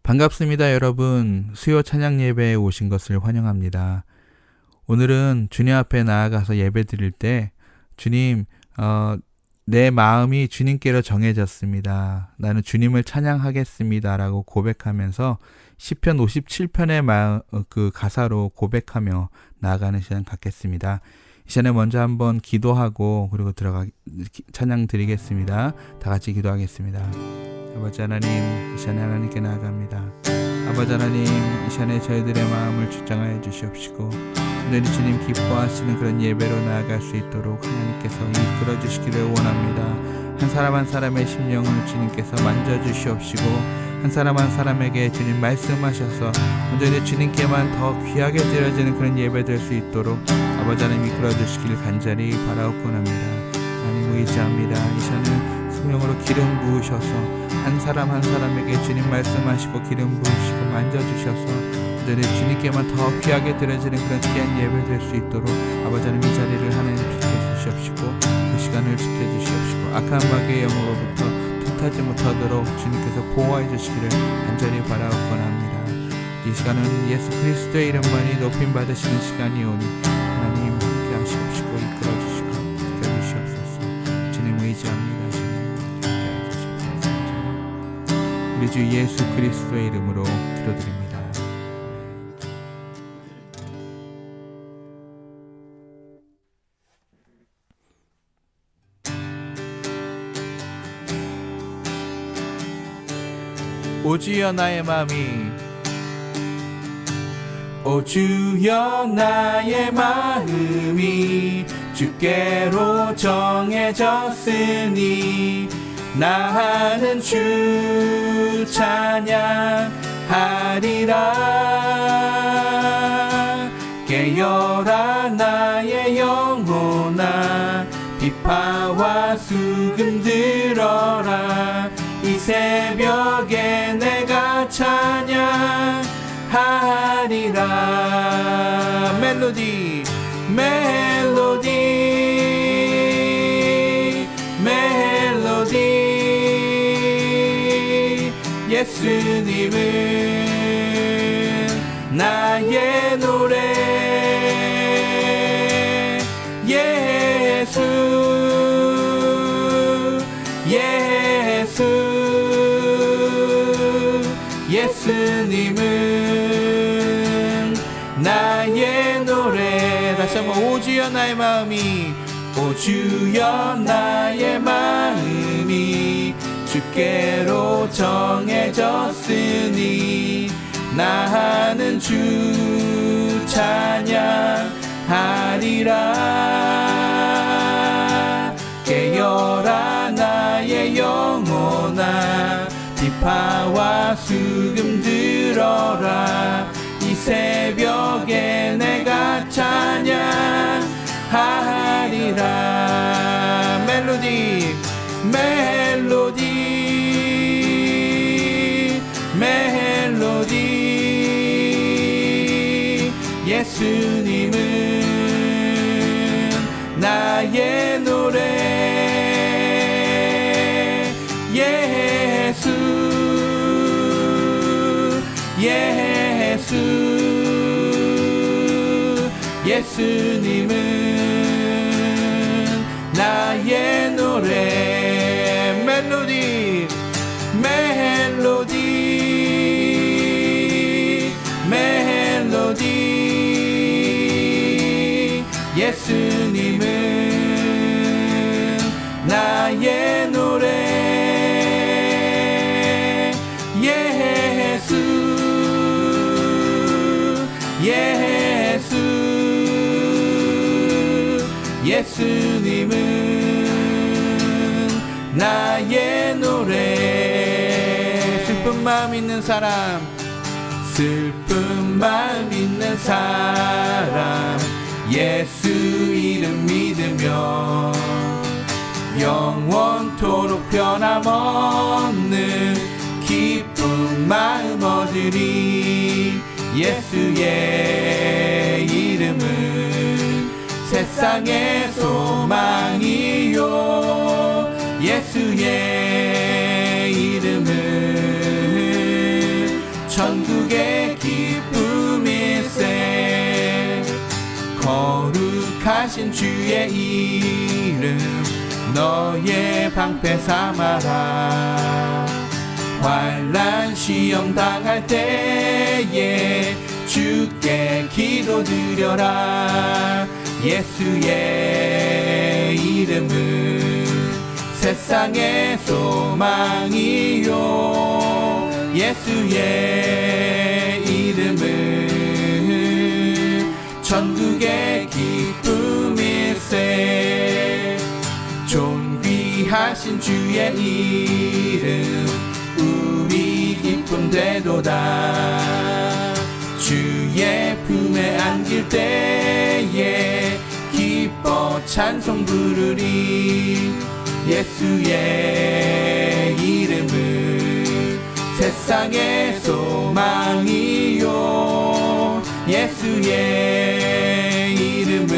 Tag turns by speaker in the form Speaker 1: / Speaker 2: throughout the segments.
Speaker 1: 반갑습니다, 여러분. 수요 찬양 예배에 오신 것을 환영합니다. 오늘은 주님 앞에 나아가서 예배 드릴 때 주님, 내 마음이 주님께로 정해졌습니다. 나는 주님을 찬양하겠습니다. 라고 고백하면서 시편 57편의 그 가사로 고백하며 나아가는 시간 갖겠습니다. 이 시간에 먼저 한번 기도하고 그리고 찬양 드리겠습니다. 다 같이 기도하겠습니다. 아버지 하나님, 이 시간에 하나님께 나아갑니다. 아버지 하나님, 이 시간에 저희들의 마음을 주장하여 주시옵시고 오늘 주님 기뻐하시는 그런 예배로 나아갈 수 있도록 하나님께서 이끌어 주시기를 원합니다. 한 사람 한 사람의 심령을 주님께서 만져주시옵시고 한 사람 한 사람에게 주님 말씀하셔서 온전히 주님께만 더 귀하게 드려지는 그런 예배 될 수 있도록 아버지 하나님 이끌어 주시기를 간절히 바라옵곤합니다. 하나님 의지합니다. 이 시간은 성령으로 기름 부으셔서 한 사람 한 사람에게 주님 말씀하시고 기름 부으시고 만져주셔서 온전히 주님께만 더 귀하게 드려지는 그런 귀한 예배 될 수 있도록 아버지 하나님 이 자리를 하나님 지켜주시옵시고 그 시간을 지켜주시옵시고 악한 마귀의 영으로부터 틈타지 못하도록 주님께서 보호해 주시기를 간절히 바라옵곤합니다. 이 시간은 예수 그리스도의 이름만이 높임 받으시는 시간이오니 하나님 함께 하시옵시고 이끌어 주시고 지켜주시옵소서. 주님 의지합니다. 주님 함께 하시옵소서. 우리 주 예수 그리스도의 이름으로 기도드립니다. 오 주여 나의 마음이 오 주여 나의 마음이 주께로 정해졌으니 나는 주 찬양하리라. 깨어라 나의 영혼아 비파와 수금 들어라. 이 새벽에 내가 찬양하리라. 멜로디 예수님은 나의 노래. 예수님은 나의 노래. 다시 한번 오 주여 나의 마음이 오 주여 나의 마음이 주께로 정해졌으니 나는 주 찬양하리라. 깨어라 나의 영혼아 비파와 수금 들어라. 이 새벽에 내가 찬양하리라. 멜로디 예수님은 나의 노래. 예수님은 나의 노래. 멜로디 예수님은 나의 노래. 예수님은 나의 노래. 슬픈 마음 있는 사람 예수 이름 믿으며 영원토록 변함없는 기쁜 마음 얻으리. 예수의 이름은 세상의 소망이요. 예수의 이름은 천국의 기쁨일세. 거룩하신 주의 이름 너의 방패 삼아라. 환난 시험 당할 때에 주께 기도드려라. 예수의 이름은 세상의 소망이요. 예수의 이름은 천국의 기쁨일세. 존귀하신 주의 이름 우리 기쁨 되도다. 주의 품에 안길 때에 기뻐 찬송 부르리. 예수의 이름은 세상의 소망이요. 예수의 이름은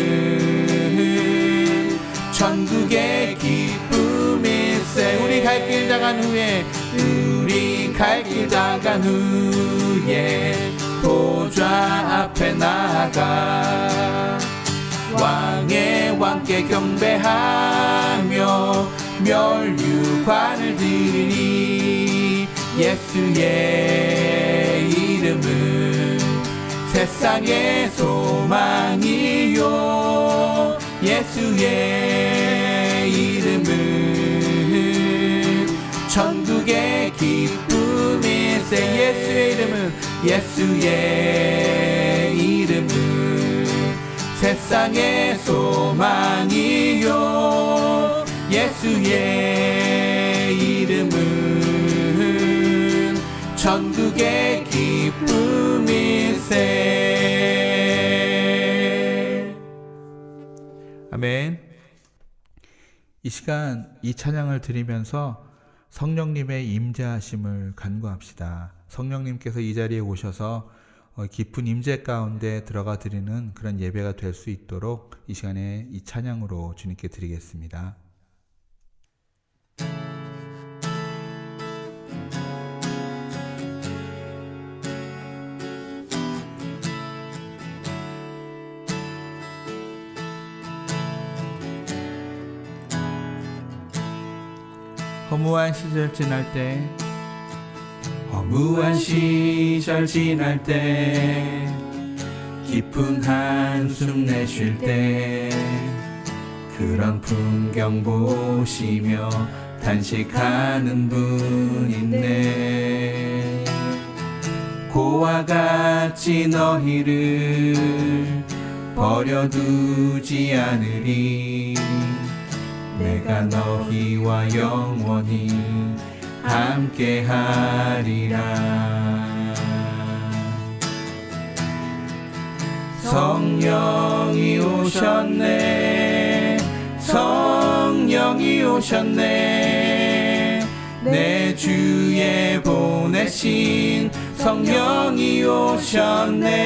Speaker 1: 천국의 기쁨일세. 우리 갈 길 다간 후에 우리 갈 길 다간 후에 보좌 앞에 나아가 왕의 왕께 경배하며 멸류관을 드리니. 예수의 이름은 세상의 소망이요. 예수의 이름은 천국의 기쁨일세. 예수의 이름은 예수의 이름은 세상의 소망이요. 예수의 이름은 천국의 기쁨일세. 아멘. 이 시간 이 찬양을 드리면서 성령님의 임재하심을 간구합시다. 성령님께서 이 자리에 오셔서 깊은 임재 가운데 들어가 드리는 그런 예배가 될 수 있도록 이 시간에 이 찬양으로 주님께 드리겠습니다. 허무한 시절 지날 때, 허무한 시절 지날 때, 깊은 한숨 내쉴 때, 그런 풍경 보시며 단식하는 분 있네. 고와 같이 너희를 버려두지 않으리. 내가 너희와 영원히 함께하리라. 성령이 오셨네. 성령이 오셨네. 내 주에 보내신 성령이 오셨네.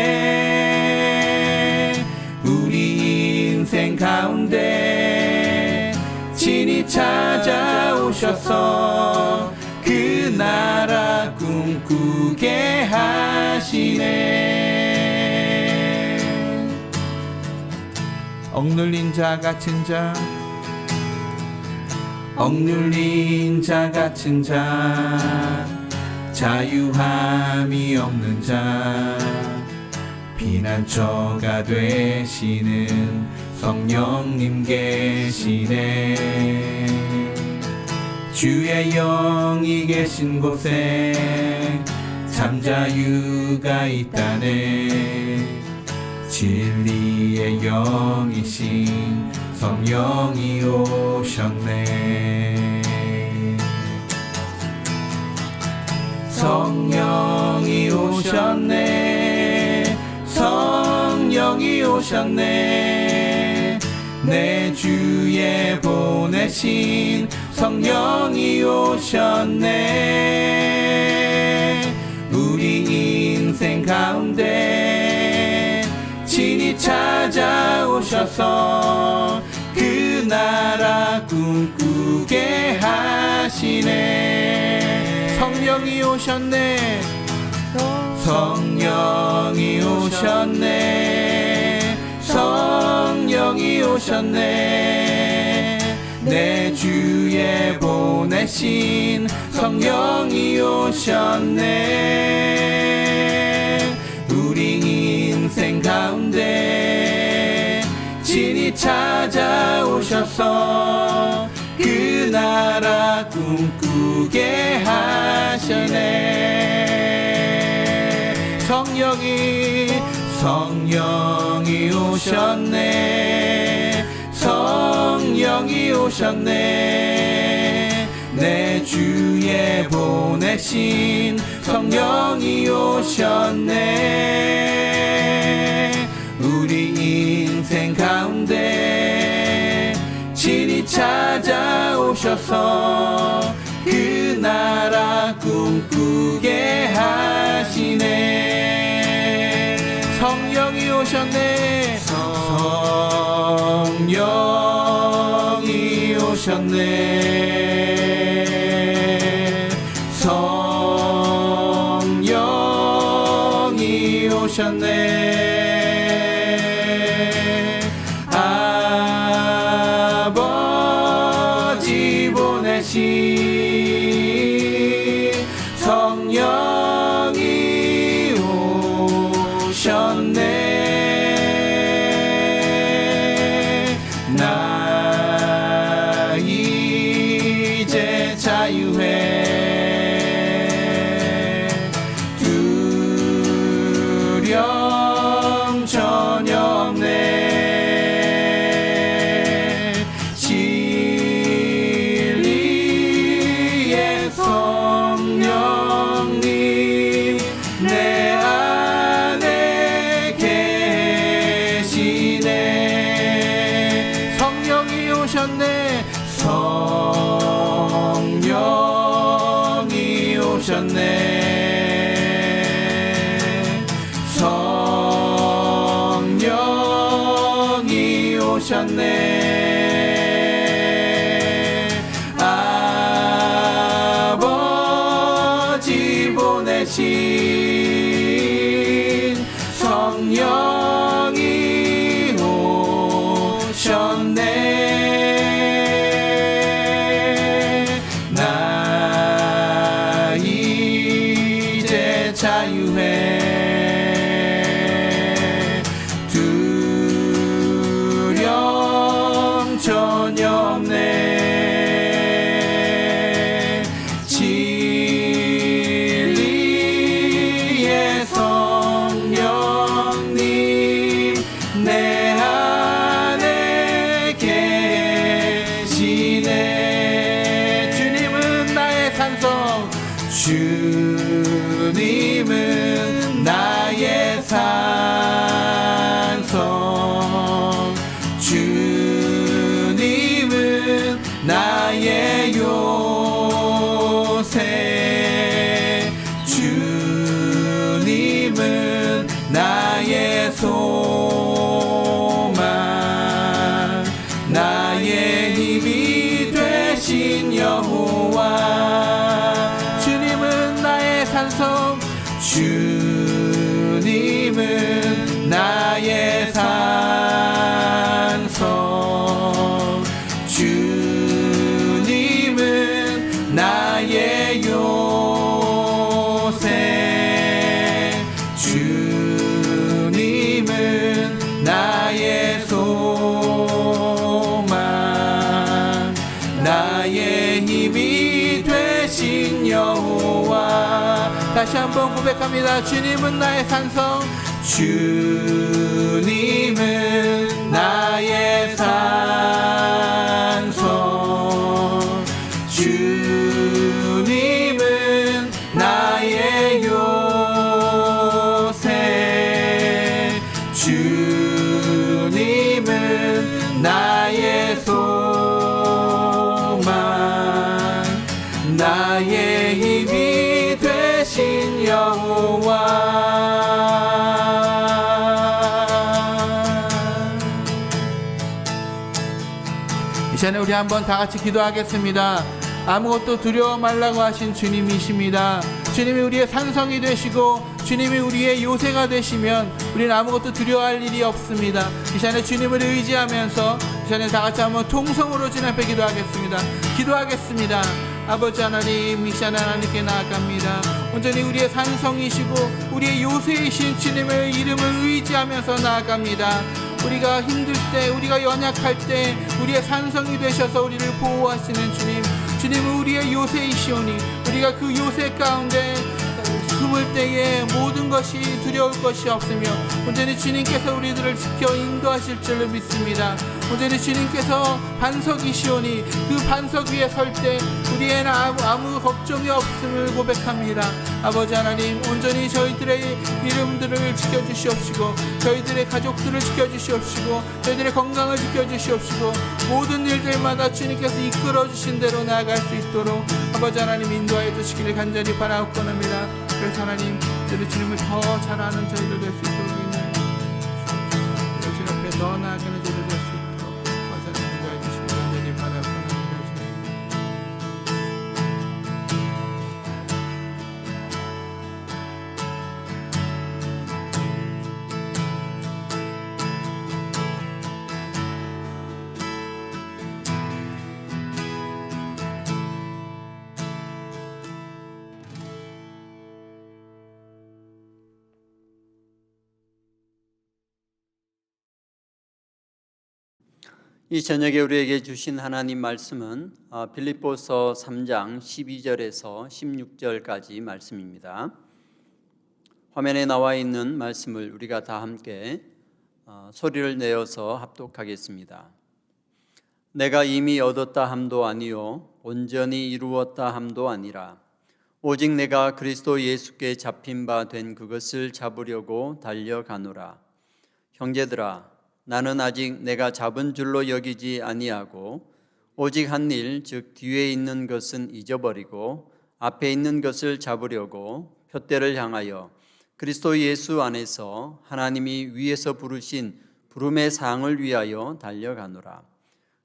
Speaker 1: 우리 인생 가운데 친히 찾아오셔서 그 나라 꿈꾸게 하시네. 억눌린 자 갇힌 자, 억눌린 자 갇힌 자, 자유함이 없는 자, 피난처가 되시는 성령님 계시네. 주의 영이 계신 곳에 잠자유가 있다네. 진리의 영이신 성령이 오셨네. 성령이 오셨네. 성령이 오셨네. 내 주에 보내신 성령이 오셨네. 우리 인생 가운데 친히 찾아오셔서 그 나라 꿈꾸게 하시네. 성령이 오셨네. 성령이 오셨네. 성령이 오셨네. 내 주에 보내신 성령이 오셨네. 우리 인생 가운데 친히 찾아오셔서 그 나라 꿈꾸게 하시네. 성령이 오셨네. 성령이 오셨네. 내 주에 보내신 성령이 오셨네. 우리 인생 가운데 친히 찾아오셔서 그 나라 꿈꾸게 하시네. 성령이 오셨네. 성령이 오셨네. 성령이 오셨네. 아버지 보내신 성령이 오셨네. 나 이제 자유해. 두려움 전혀 없네. 진리의 성령님 내 안에 계시네. 성령이 오셨네. 성령이 오셨네. 성령이 오셨네. 아버지 보내신 성령이 오셨네. 나 이제 자유해. 두려움 전혀 없네. 진리의 성령님 내 안에 계시네. 주님은 나의 산성. 주님은 나의 산성. 주님은 나의 요새. 주님은 나의 소망. 나의 힘이 되신 여호와. 주님은 나의 산성. 주님은 나의 산성. 주님은 나의 요새. 주님은 나의 소망. 나의 힘이 되신 여호와. 다시 한번 고백합니다. 주님은 나의 산성. 주님은 나의 산성. 주님은 나의 요새. 주님은 나의 소망. 나의 힘이 되신 여호와. 이 시간에 우리 한번 다 같이 기도하겠습니다. 아무것도 두려워 말라고 하신 주님이십니다. 주님이 우리의 산성이 되시고 주님이 우리의 요새가 되시면 우리는 아무것도 두려워할 일이 없습니다. 이 시간에 주님을 의지하면서 이 시간에 다 같이 한번 통성으로 주님 앞에 기도하겠습니다. 아버지 하나님, 이 시간에 하나님께 나아갑니다. 온전히 우리의 산성이시고 우리의 요새이신 주님의 이름을 의지하면서 나아갑니다. 우리가 힘들 때, 우리가 연약할 때 우리의 산성이 되셔서 우리를 보호하시는 주님, 주님은 우리의 요새이시오니 우리가 그 요새 가운데 숨을 때에 모든 것이 두려울 것이 없으며 온전히 주님께서 우리들을 지켜 인도하실 줄로 믿습니다. 온전히 주님께서 반석이시오니 그 반석 위에 설 때 우리에는 아무 걱정이 없음을 고백합니다. 아버지 하나님, 온전히 저희들의 이름들을 지켜주시옵시고 저희들의 가족들을 지켜주시옵시고 저희들의 건강을 지켜주시옵시고 모든 일들마다 주님께서 이끌어주신 대로 나아갈 수 있도록 아버지 하나님 인도하여 주시기를 간절히 바라옵건합니다. 그래서 하나님, 저희 주님을 더 잘 아는 저희들 될 수 있도록 인도해 주시옵소서. 주님 앞에 더 나아가는 저희들 될 수 있도록 아버지 하나님 인도해 주시기를 간절히 바라옵건합니다.
Speaker 2: 이 저녁에 우리에게 주신 하나님 말씀은 빌립보서 3장 12절에서 16절까지 말씀입니다. 화면에 나와 있는 말씀을 우리가 다 함께 소리를 내어서 합독하겠습니다. 내가 이미 얻었다 함도 아니요 온전히 이루었다 함도 아니라 오직 내가 그리스도 예수께 잡힌 바 된 그것을 잡으려고 달려가노라. 형제들아, 나는 아직 내가 잡은 줄로 여기지 아니하고 오직 한 일, 즉 뒤에 있는 것은 잊어버리고 앞에 있는 것을 잡으려고 푯대를 향하여 그리스도 예수 안에서 하나님이 위에서 부르신 부름의 상을 위하여 달려가노라.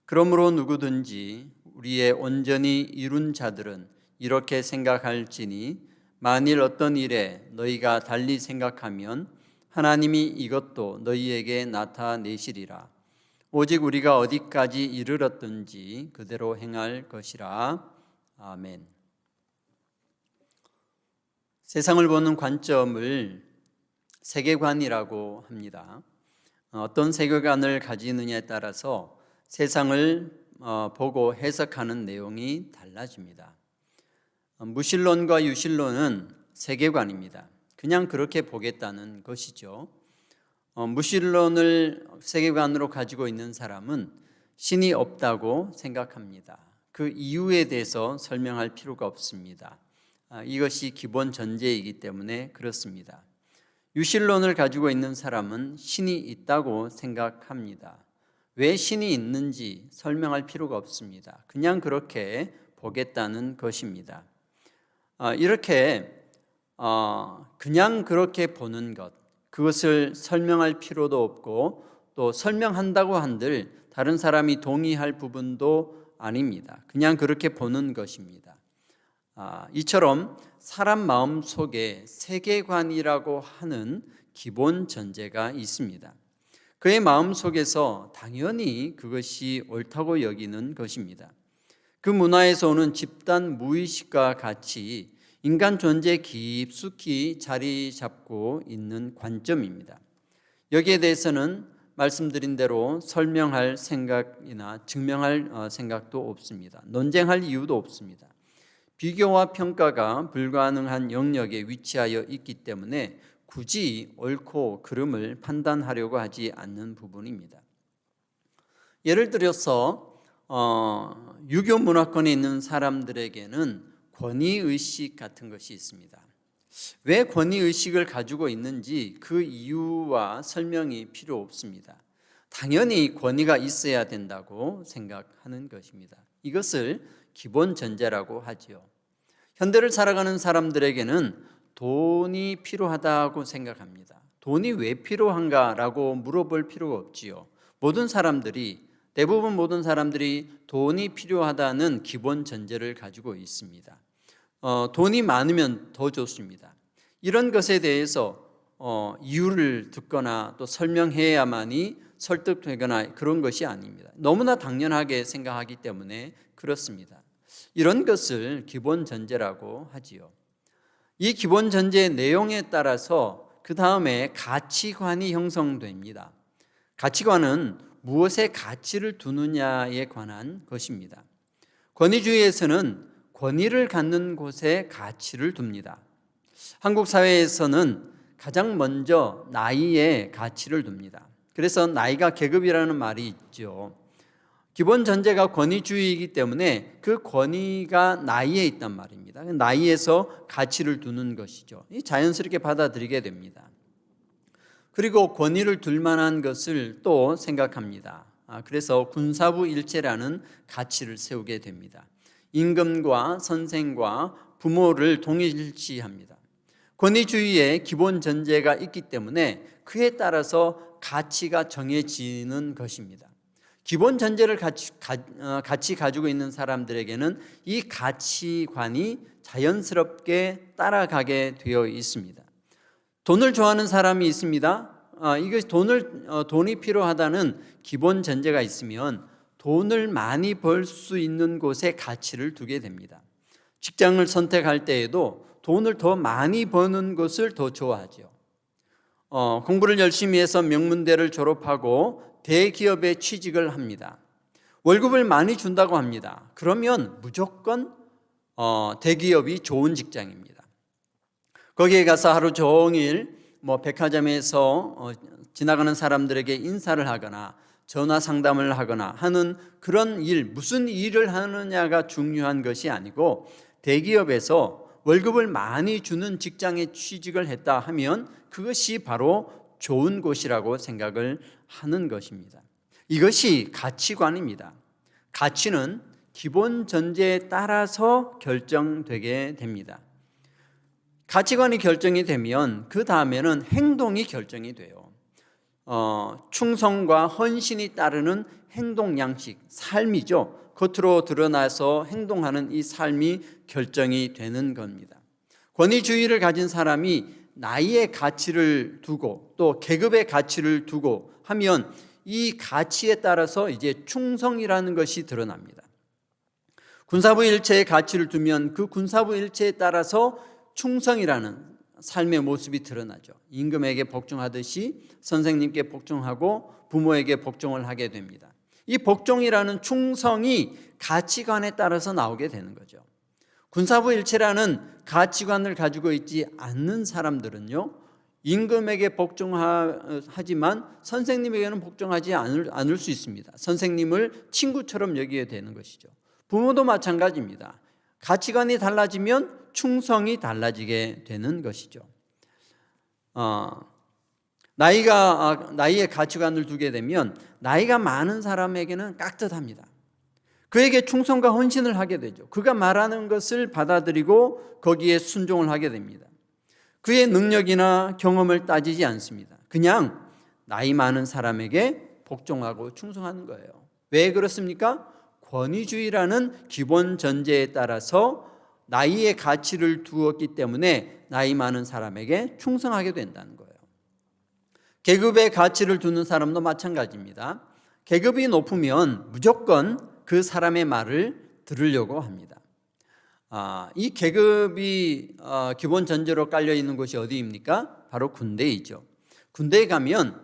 Speaker 2: 그러므로 누구든지 우리의 온전히 이룬 자들은 이렇게 생각할지니 만일 어떤 일에 너희가 달리 생각하면 하나님이 이것도 너희에게 나타내시리라. 오직 우리가 어디까지 이르렀든지 그대로 행할 것이라. 아멘. 세상을 보는 관점을 세계관이라고 합니다. 어떤 세계관을 가지느냐에 따라서 세상을 보고 해석하는 내용이 달라집니다. 무신론과 유신론은 세계관입니다. 그냥 그렇게 보겠다는 것이죠. 무신론을 세계관으로 가지고 있는 사람은 신이 없다고 생각합니다. 그 이유에 대해서 설명할 필요가 없습니다. 이것이 기본 전제이기 때문에 그렇습니다. 유신론을 가지고 있는 사람은 신이 있다고 생각합니다. 왜 신이 있는지 설명할 필요가 없습니다. 그냥 그렇게 보겠다는 것입니다. 이렇게 그냥 그렇게 보는 것, 그것을 설명할 필요도 없고 또 설명한다고 한들 다른 사람이 동의할 부분도 아닙니다. 그냥 그렇게 보는 것입니다. 이처럼 사람 마음 속에 세계관이라고 하는 기본 전제가 있습니다. 그의 마음 속에서 당연히 그것이 옳다고 여기는 것입니다. 그 문화에서 오는 집단 무의식과 같이 인간 존재에 깊숙이 자리 잡고 있는 관점입니다. 여기에 대해서는 말씀드린 대로 설명할 생각이나 증명할 생각도 없습니다. 논쟁할 이유도 없습니다. 비교와 평가가 불가능한 영역에 위치하여 있기 때문에 굳이 옳고 그름을 판단하려고 하지 않는 부분입니다. 예를 들어서 유교 문화권에 있는 사람들에게는 권위의식 같은 것이 있습니다. 왜 권위의식을 가지고 있는지 그 이유와 설명이 필요 없습니다. 당연히 권위가 있어야 된다고 생각하는 것입니다. 이것을 기본 전제라고 하지요. 현대를 살아가는 사람들에게는 돈이 필요하다고 생각합니다. 돈이 왜 필요한가라고 물어볼 필요가 없지요. 대부분 모든 사람들이 돈이 필요하다는 기본 전제를 가지고 있습니다. 돈이 많으면 더 좋습니다. 이런 것에 대해서 이유를 듣거나 또 설명해야만이 설득되거나 그런 것이 아닙니다. 너무나 당연하게 생각하기 때문에 그렇습니다. 이런 것을 기본 전제라고 하지요. 이 기본 전제의 내용에 따라서 그 다음에 가치관이 형성됩니다. 가치관은 무엇에 가치를 두느냐에 관한 것입니다. 권위주의에서는 권위를 갖는 곳에 가치를 둡니다. 한국 사회에서는 가장 먼저 나이에 가치를 둡니다. 그래서 나이가 계급이라는 말이 있죠. 기본 전제가 권위주의이기 때문에 그 권위가 나이에 있단 말입니다. 나이에서 가치를 두는 것이죠. 자연스럽게 받아들이게 됩니다. 그리고 권위를 둘 만한 것을 또 생각합니다. 그래서 군사부 일체라는 가치를 세우게 됩니다. 임금과 선생과 부모를 동일시합니다. 권위주의의 기본 전제가 있기 때문에 그에 따라서 가치가 정해지는 것입니다. 기본 전제를 같이 가지고 있는 사람들에게는 이 가치관이 자연스럽게 따라가게 되어 있습니다. 돈을 좋아하는 사람이 있습니다. 돈이 필요하다는 기본 전제가 있으면 돈을 많이 벌 수 있는 곳에 가치를 두게 됩니다. 직장을 선택할 때에도 돈을 더 많이 버는 것을 더 좋아하죠. 공부를 열심히 해서 명문대를 졸업하고 대기업에 취직을 합니다. 월급을 많이 준다고 합니다. 그러면 무조건 대기업이 좋은 직장입니다. 거기에 가서 하루 종일 백화점에서 지나가는 사람들에게 인사를 하거나 전화 상담을 하거나 하는 그런 일, 무슨 일을 하느냐가 중요한 것이 아니고 대기업에서 월급을 많이 주는 직장에 취직을 했다 하면 그것이 바로 좋은 곳이라고 생각을 하는 것입니다. 이것이 가치관입니다. 가치는 기본 전제에 따라서 결정되게 됩니다. 가치관이 결정이 되면 그 다음에는 행동이 결정이 돼요. 충성과 헌신이 따르는 행동 양식, 삶이죠. 겉으로 드러나서 행동하는 이 삶이 결정이 되는 겁니다. 권위주의를 가진 사람이 나이의 가치를 두고 또 계급의 가치를 두고 하면 이 가치에 따라서 이제 충성이라는 것이 드러납니다. 군사부 일체의 가치를 두면 그 군사부 일체에 따라서 충성이라는 삶의 모습이 드러나죠. 임금에게 복종하듯이 선생님께 복종하고 부모에게 복종을 하게 됩니다. 이 복종이라는 충성이 가치관에 따라서 나오게 되는 거죠. 군사부 일체라는 가치관을 가지고 있지 않는 사람들은요, 임금에게 복종하지만 선생님에게는 복종하지 않을 수 있습니다. 선생님을 친구처럼 여기게 되는 것이죠. 부모도 마찬가지입니다. 가치관이 달라지면 충성이 달라지게 되는 것이죠. 나이에 가치관을 두게 되면 나이가 많은 사람에게는 깍듯합니다. 그에게 충성과 헌신을 하게 되죠. 그가 말하는 것을 받아들이고 거기에 순종을 하게 됩니다. 그의 능력이나 경험을 따지지 않습니다. 그냥 나이 많은 사람에게 복종하고 충성하는 거예요. 왜 그렇습니까? 권위주의라는 기본 전제에 따라서 나이의 가치를 두었기 때문에 나이 많은 사람에게 충성하게 된다는 거예요. 계급의 가치를 두는 사람도 마찬가지입니다. 계급이 높으면 무조건 그 사람의 말을 들으려고 합니다. 이 계급이 기본 전제로 깔려 있는 곳이 어디입니까? 바로 군대이죠. 군대에 가면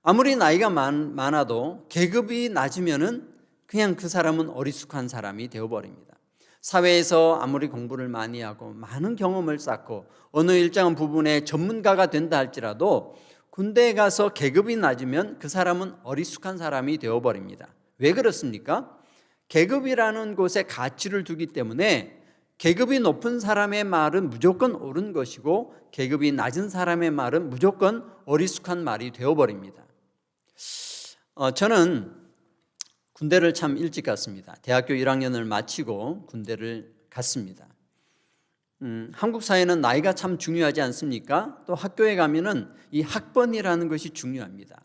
Speaker 2: 아무리 나이가 많아도 계급이 낮으면은 그냥 그 사람은 어리숙한 사람이 되어버립니다. 사회에서 아무리 공부를 많이 하고 많은 경험을 쌓고 어느 일정한 부분에 전문가가 된다 할지라도 군대에 가서 계급이 낮으면 그 사람은 어리숙한 사람이 되어버립니다. 왜 그렇습니까? 계급이라는 곳에 가치를 두기 때문에 계급이 높은 사람의 말은 무조건 옳은 것이고 계급이 낮은 사람의 말은 무조건 어리숙한 말이 되어버립니다. 저는 군대를 참 일찍 갔습니다. 대학교 1학년을 마치고 군대를 갔습니다. 한국 사회는 나이가 참 중요하지 않습니까? 또 학교에 가면은 이 학번이라는 것이 중요합니다.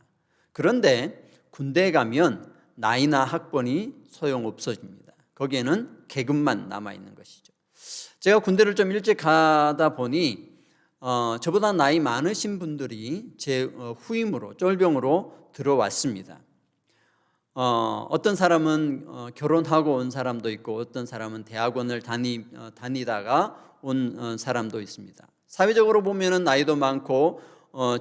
Speaker 2: 그런데 군대에 가면 나이나 학번이 소용없어집니다. 거기에는 계급만 남아있는 것이죠. 제가 군대를 좀 일찍 가다 보니 저보다 나이 많으신 분들이 제 후임으로 쫄병으로 들어왔습니다. 어떤 사람은 결혼하고 온 사람도 있고 어떤 사람은 대학원을 다니다가 온 사람도 있습니다. 사회적으로 보면은 나이도 많고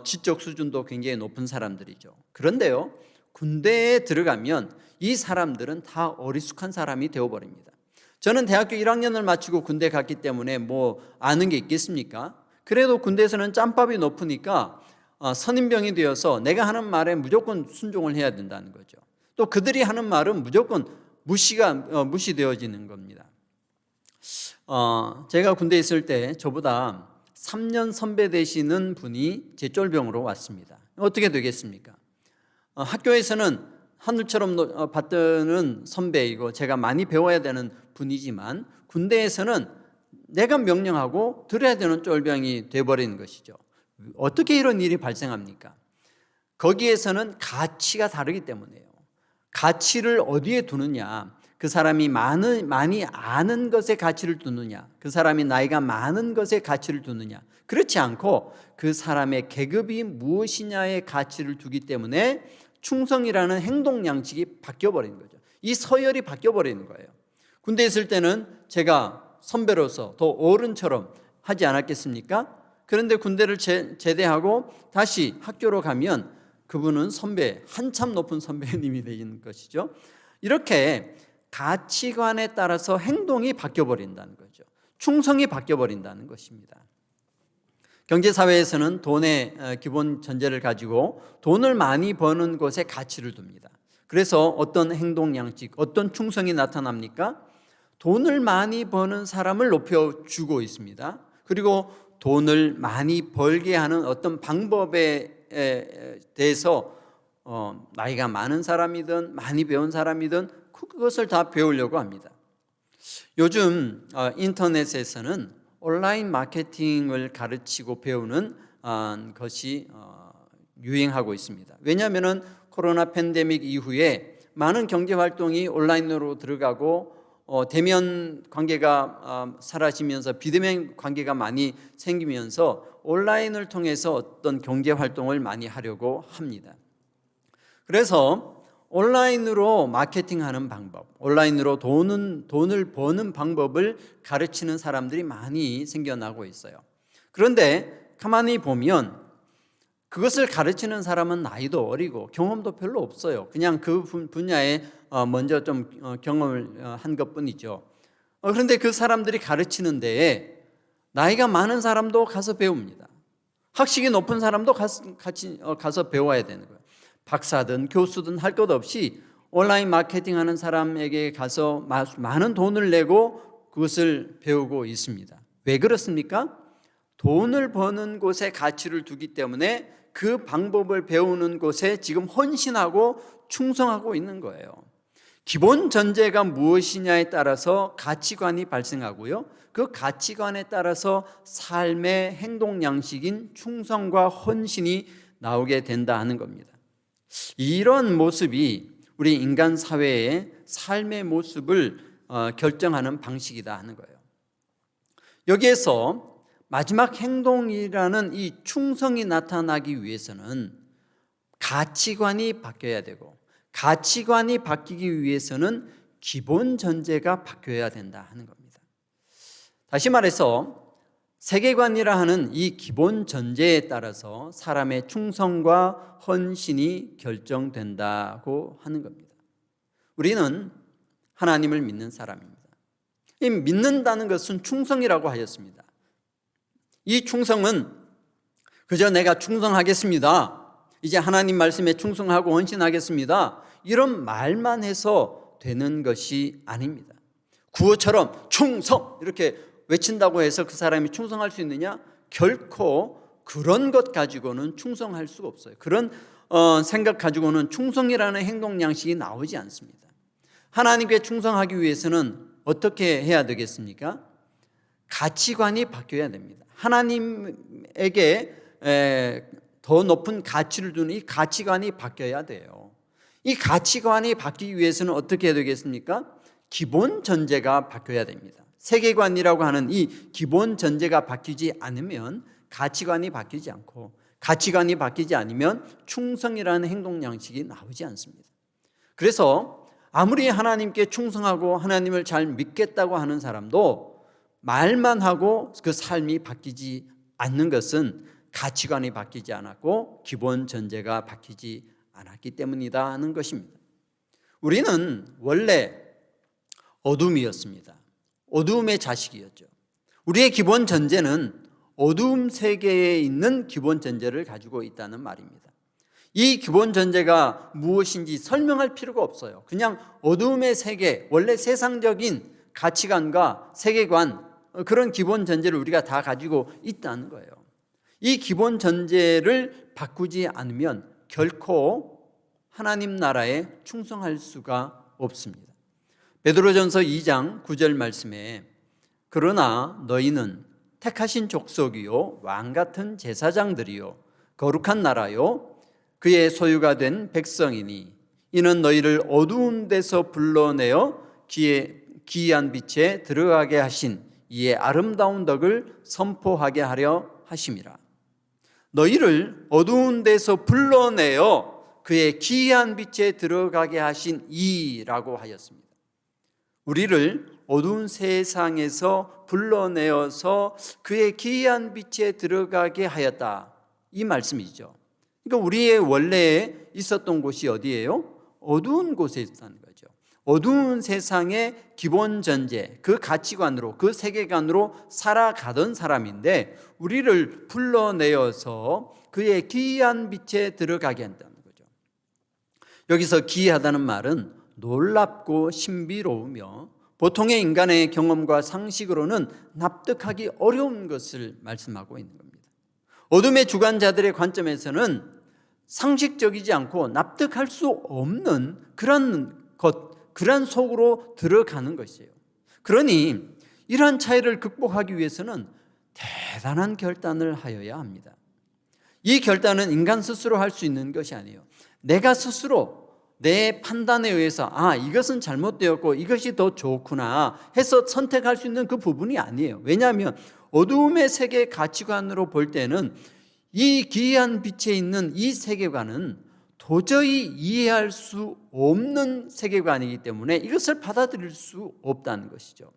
Speaker 2: 지적 수준도 굉장히 높은 사람들이죠. 그런데요, 군대에 들어가면 이 사람들은 다 어리숙한 사람이 되어버립니다. 저는 대학교 1학년을 마치고 군대 갔기 때문에 뭐 아는 게 있겠습니까? 그래도 군대에서는 짬밥이 높으니까 선임병이 되어서 내가 하는 말에 무조건 순종을 해야 된다는 거죠. 또 그들이 하는 말은 무조건 무시되어지는 겁니다. 제가 군대에 있을 때 저보다 3년 선배 되시는 분이 제 쫄병으로 왔습니다. 어떻게 되겠습니까? 학교에서는 하늘처럼 받드는 선배이고 제가 많이 배워야 되는 분이지만 군대에서는 내가 명령하고 들어야 되는 쫄병이 돼버리는 것이죠. 어떻게 이런 일이 발생합니까? 거기에서는 가치가 다르기 때문이에요. 가치를 어디에 두느냐, 그 사람이 많이 아는 것에 가치를 두느냐, 그 사람이 나이가 많은 것에 가치를 두느냐, 그렇지 않고 그 사람의 계급이 무엇이냐에 가치를 두기 때문에 충성이라는 행동 양식이 바뀌어버리는 거죠. 이 서열이 바뀌어버리는 거예요. 군대에 있을 때는 제가 선배로서 더 어른처럼 하지 않았겠습니까? 그런데 군대를 제대하고 다시 학교로 가면 그분은 선배, 한참 높은 선배님이 되는 것이죠. 이렇게 가치관에 따라서 행동이 바뀌어버린다는 거죠. 충성이 바뀌어버린다는 것입니다. 경제사회에서는 돈의 기본 전제를 가지고 돈을 많이 버는 것에 가치를 둡니다. 그래서 어떤 행동 양식, 어떤 충성이 나타납니까? 돈을 많이 버는 사람을 높여주고 있습니다. 그리고 돈을 많이 벌게 하는 어떤 방법에 대해서 나이가 많은 사람이든 많이 배운 사람이든 그것을 다 배우려고 합니다. 요즘 인터넷에서는 온라인 마케팅을 가르치고 배우는 것이 유행하고 있습니다. 왜냐하면 코로나 팬데믹 이후에 많은 경제활동이 온라인으로 들어가고 대면 관계가 사라지면서 비대면 관계가 많이 생기면서 온라인을 통해서 어떤 경제활동을 많이 하려고 합니다. 그래서 온라인으로 마케팅하는 방법, 온라인으로 돈을 버는 방법을 가르치는 사람들이 많이 생겨나고 있어요. 그런데 가만히 보면 그것을 가르치는 사람은 나이도 어리고 경험도 별로 없어요. 그냥 그 분야에 먼저 좀 경험을 한 것뿐이죠. 그런데 그 사람들이 가르치는 데에 나이가 많은 사람도 가서 배웁니다. 학식이 높은 사람도 같이 가서 배워야 되는 거예요. 박사든 교수든 할 것 없이 온라인 마케팅하는 사람에게 가서 많은 돈을 내고 그것을 배우고 있습니다. 왜 그렇습니까? 돈을 버는 곳에 가치를 두기 때문에 그 방법을 배우는 곳에 지금 헌신하고 충성하고 있는 거예요. 기본 전제가 무엇이냐에 따라서 가치관이 발생하고요. 그 가치관에 따라서 삶의 행동 양식인 충성과 헌신이 나오게 된다 하는 겁니다. 이런 모습이 우리 인간 사회의 삶의 모습을 결정하는 방식이다 하는 거예요. 여기에서 마지막 행동이라는 이 충성이 나타나기 위해서는 가치관이 바뀌어야 되고, 가치관이 바뀌기 위해서는 기본 전제가 바뀌어야 된다 하는 겁니다. 다시 말해서 세계관이라 하는 이 기본 전제에 따라서 사람의 충성과 헌신이 결정된다고 하는 겁니다. 우리는 하나님을 믿는 사람입니다. 이 믿는다는 것은 충성이라고 하였습니다. 이 충성은 그저 내가 충성하겠습니다, 이제 하나님 말씀에 충성하고 헌신하겠습니다, 이런 말만 해서 되는 것이 아닙니다. 구호처럼 충성 이렇게 외친다고 해서 그 사람이 충성할 수 있느냐? 결코 그런 것 가지고는 충성할 수가 없어요. 그런 생각 가지고는 충성이라는 행동 양식이 나오지 않습니다. 하나님께 충성하기 위해서는 어떻게 해야 되겠습니까? 가치관이 바뀌어야 됩니다. 하나님에게 더 높은 가치를 두는 이 가치관이 바뀌어야 돼요. 이 가치관이 바뀌기 위해서는 어떻게 해야 되겠습니까? 기본 전제가 바뀌어야 됩니다. 세계관이라고 하는 이 기본 전제가 바뀌지 않으면 가치관이 바뀌지 않고, 가치관이 바뀌지 않으면 충성이라는 행동 양식이 나오지 않습니다. 그래서 아무리 하나님께 충성하고 하나님을 잘 믿겠다고 하는 사람도 말만 하고 그 삶이 바뀌지 않는 것은 가치관이 바뀌지 않았고 기본 전제가 바뀌지 않았기 때문이다 하는 것입니다. 우리는 원래 어둠이었습니다. 어두움의 자식이었죠. 우리의 기본 전제는 어두움 세계에 있는 기본 전제를 가지고 있다는 말입니다. 이 기본 전제가 무엇인지 설명할 필요가 없어요. 그냥 어두움의 세계, 원래 세상적인 가치관과 세계관, 그런 기본 전제를 우리가 다 가지고 있다는 거예요. 이 기본 전제를 바꾸지 않으면 결코 하나님 나라에 충성할 수가 없습니다. 베드로전서 2장 9절 말씀에 그러나 너희는 택하신 족속이요 왕같은 제사장들이요 거룩한 나라요 그의 소유가 된 백성이니 이는 너희를 어두운 데서 불러내어 기이한 빛에 들어가게 하신 이의 아름다운 덕을 선포하게 하려 하심이라. 너희를 어두운 데서 불러내어 그의 기이한 빛에 들어가게 하신 이라고 하였습니다. 우리를 어두운 세상에서 불러내어서 그의 기이한 빛에 들어가게 하였다, 이 말씀이죠. 그러니까 우리의 원래에 있었던 곳이 어디예요? 어두운 곳에 있었다는 거죠. 어두운 세상의 기본 전제, 그 가치관으로, 그 세계관으로 살아가던 사람인데 우리를 불러내어서 그의 기이한 빛에 들어가게 한다는 거죠. 여기서 기이하다는 말은 놀랍고 신비로우며 보통의 인간의 경험과 상식으로는 납득하기 어려운 것을 말씀하고 있는 겁니다. 어둠의 주관자들의 관점에서는 상식적이지 않고 납득할 수 없는 그런 것, 그런 속으로 들어가는 것이에요. 그러니 이러한 차이를 극복하기 위해서는 대단한 결단을 하여야 합니다. 이 결단은 인간 스스로 할 수 있는 것이 아니에요. 내가 스스로 내 판단에 의해서 이것은 잘못되었고 이것이 더 좋구나 해서 선택할 수 있는 그 부분이 아니에요. 왜냐하면 어두움의 세계 가치관으로 볼 때는 이 기이한 빛에 있는 이 세계관은 도저히 이해할 수 없는 세계관이기 때문에 이것을 받아들일 수 없다는 것이죠.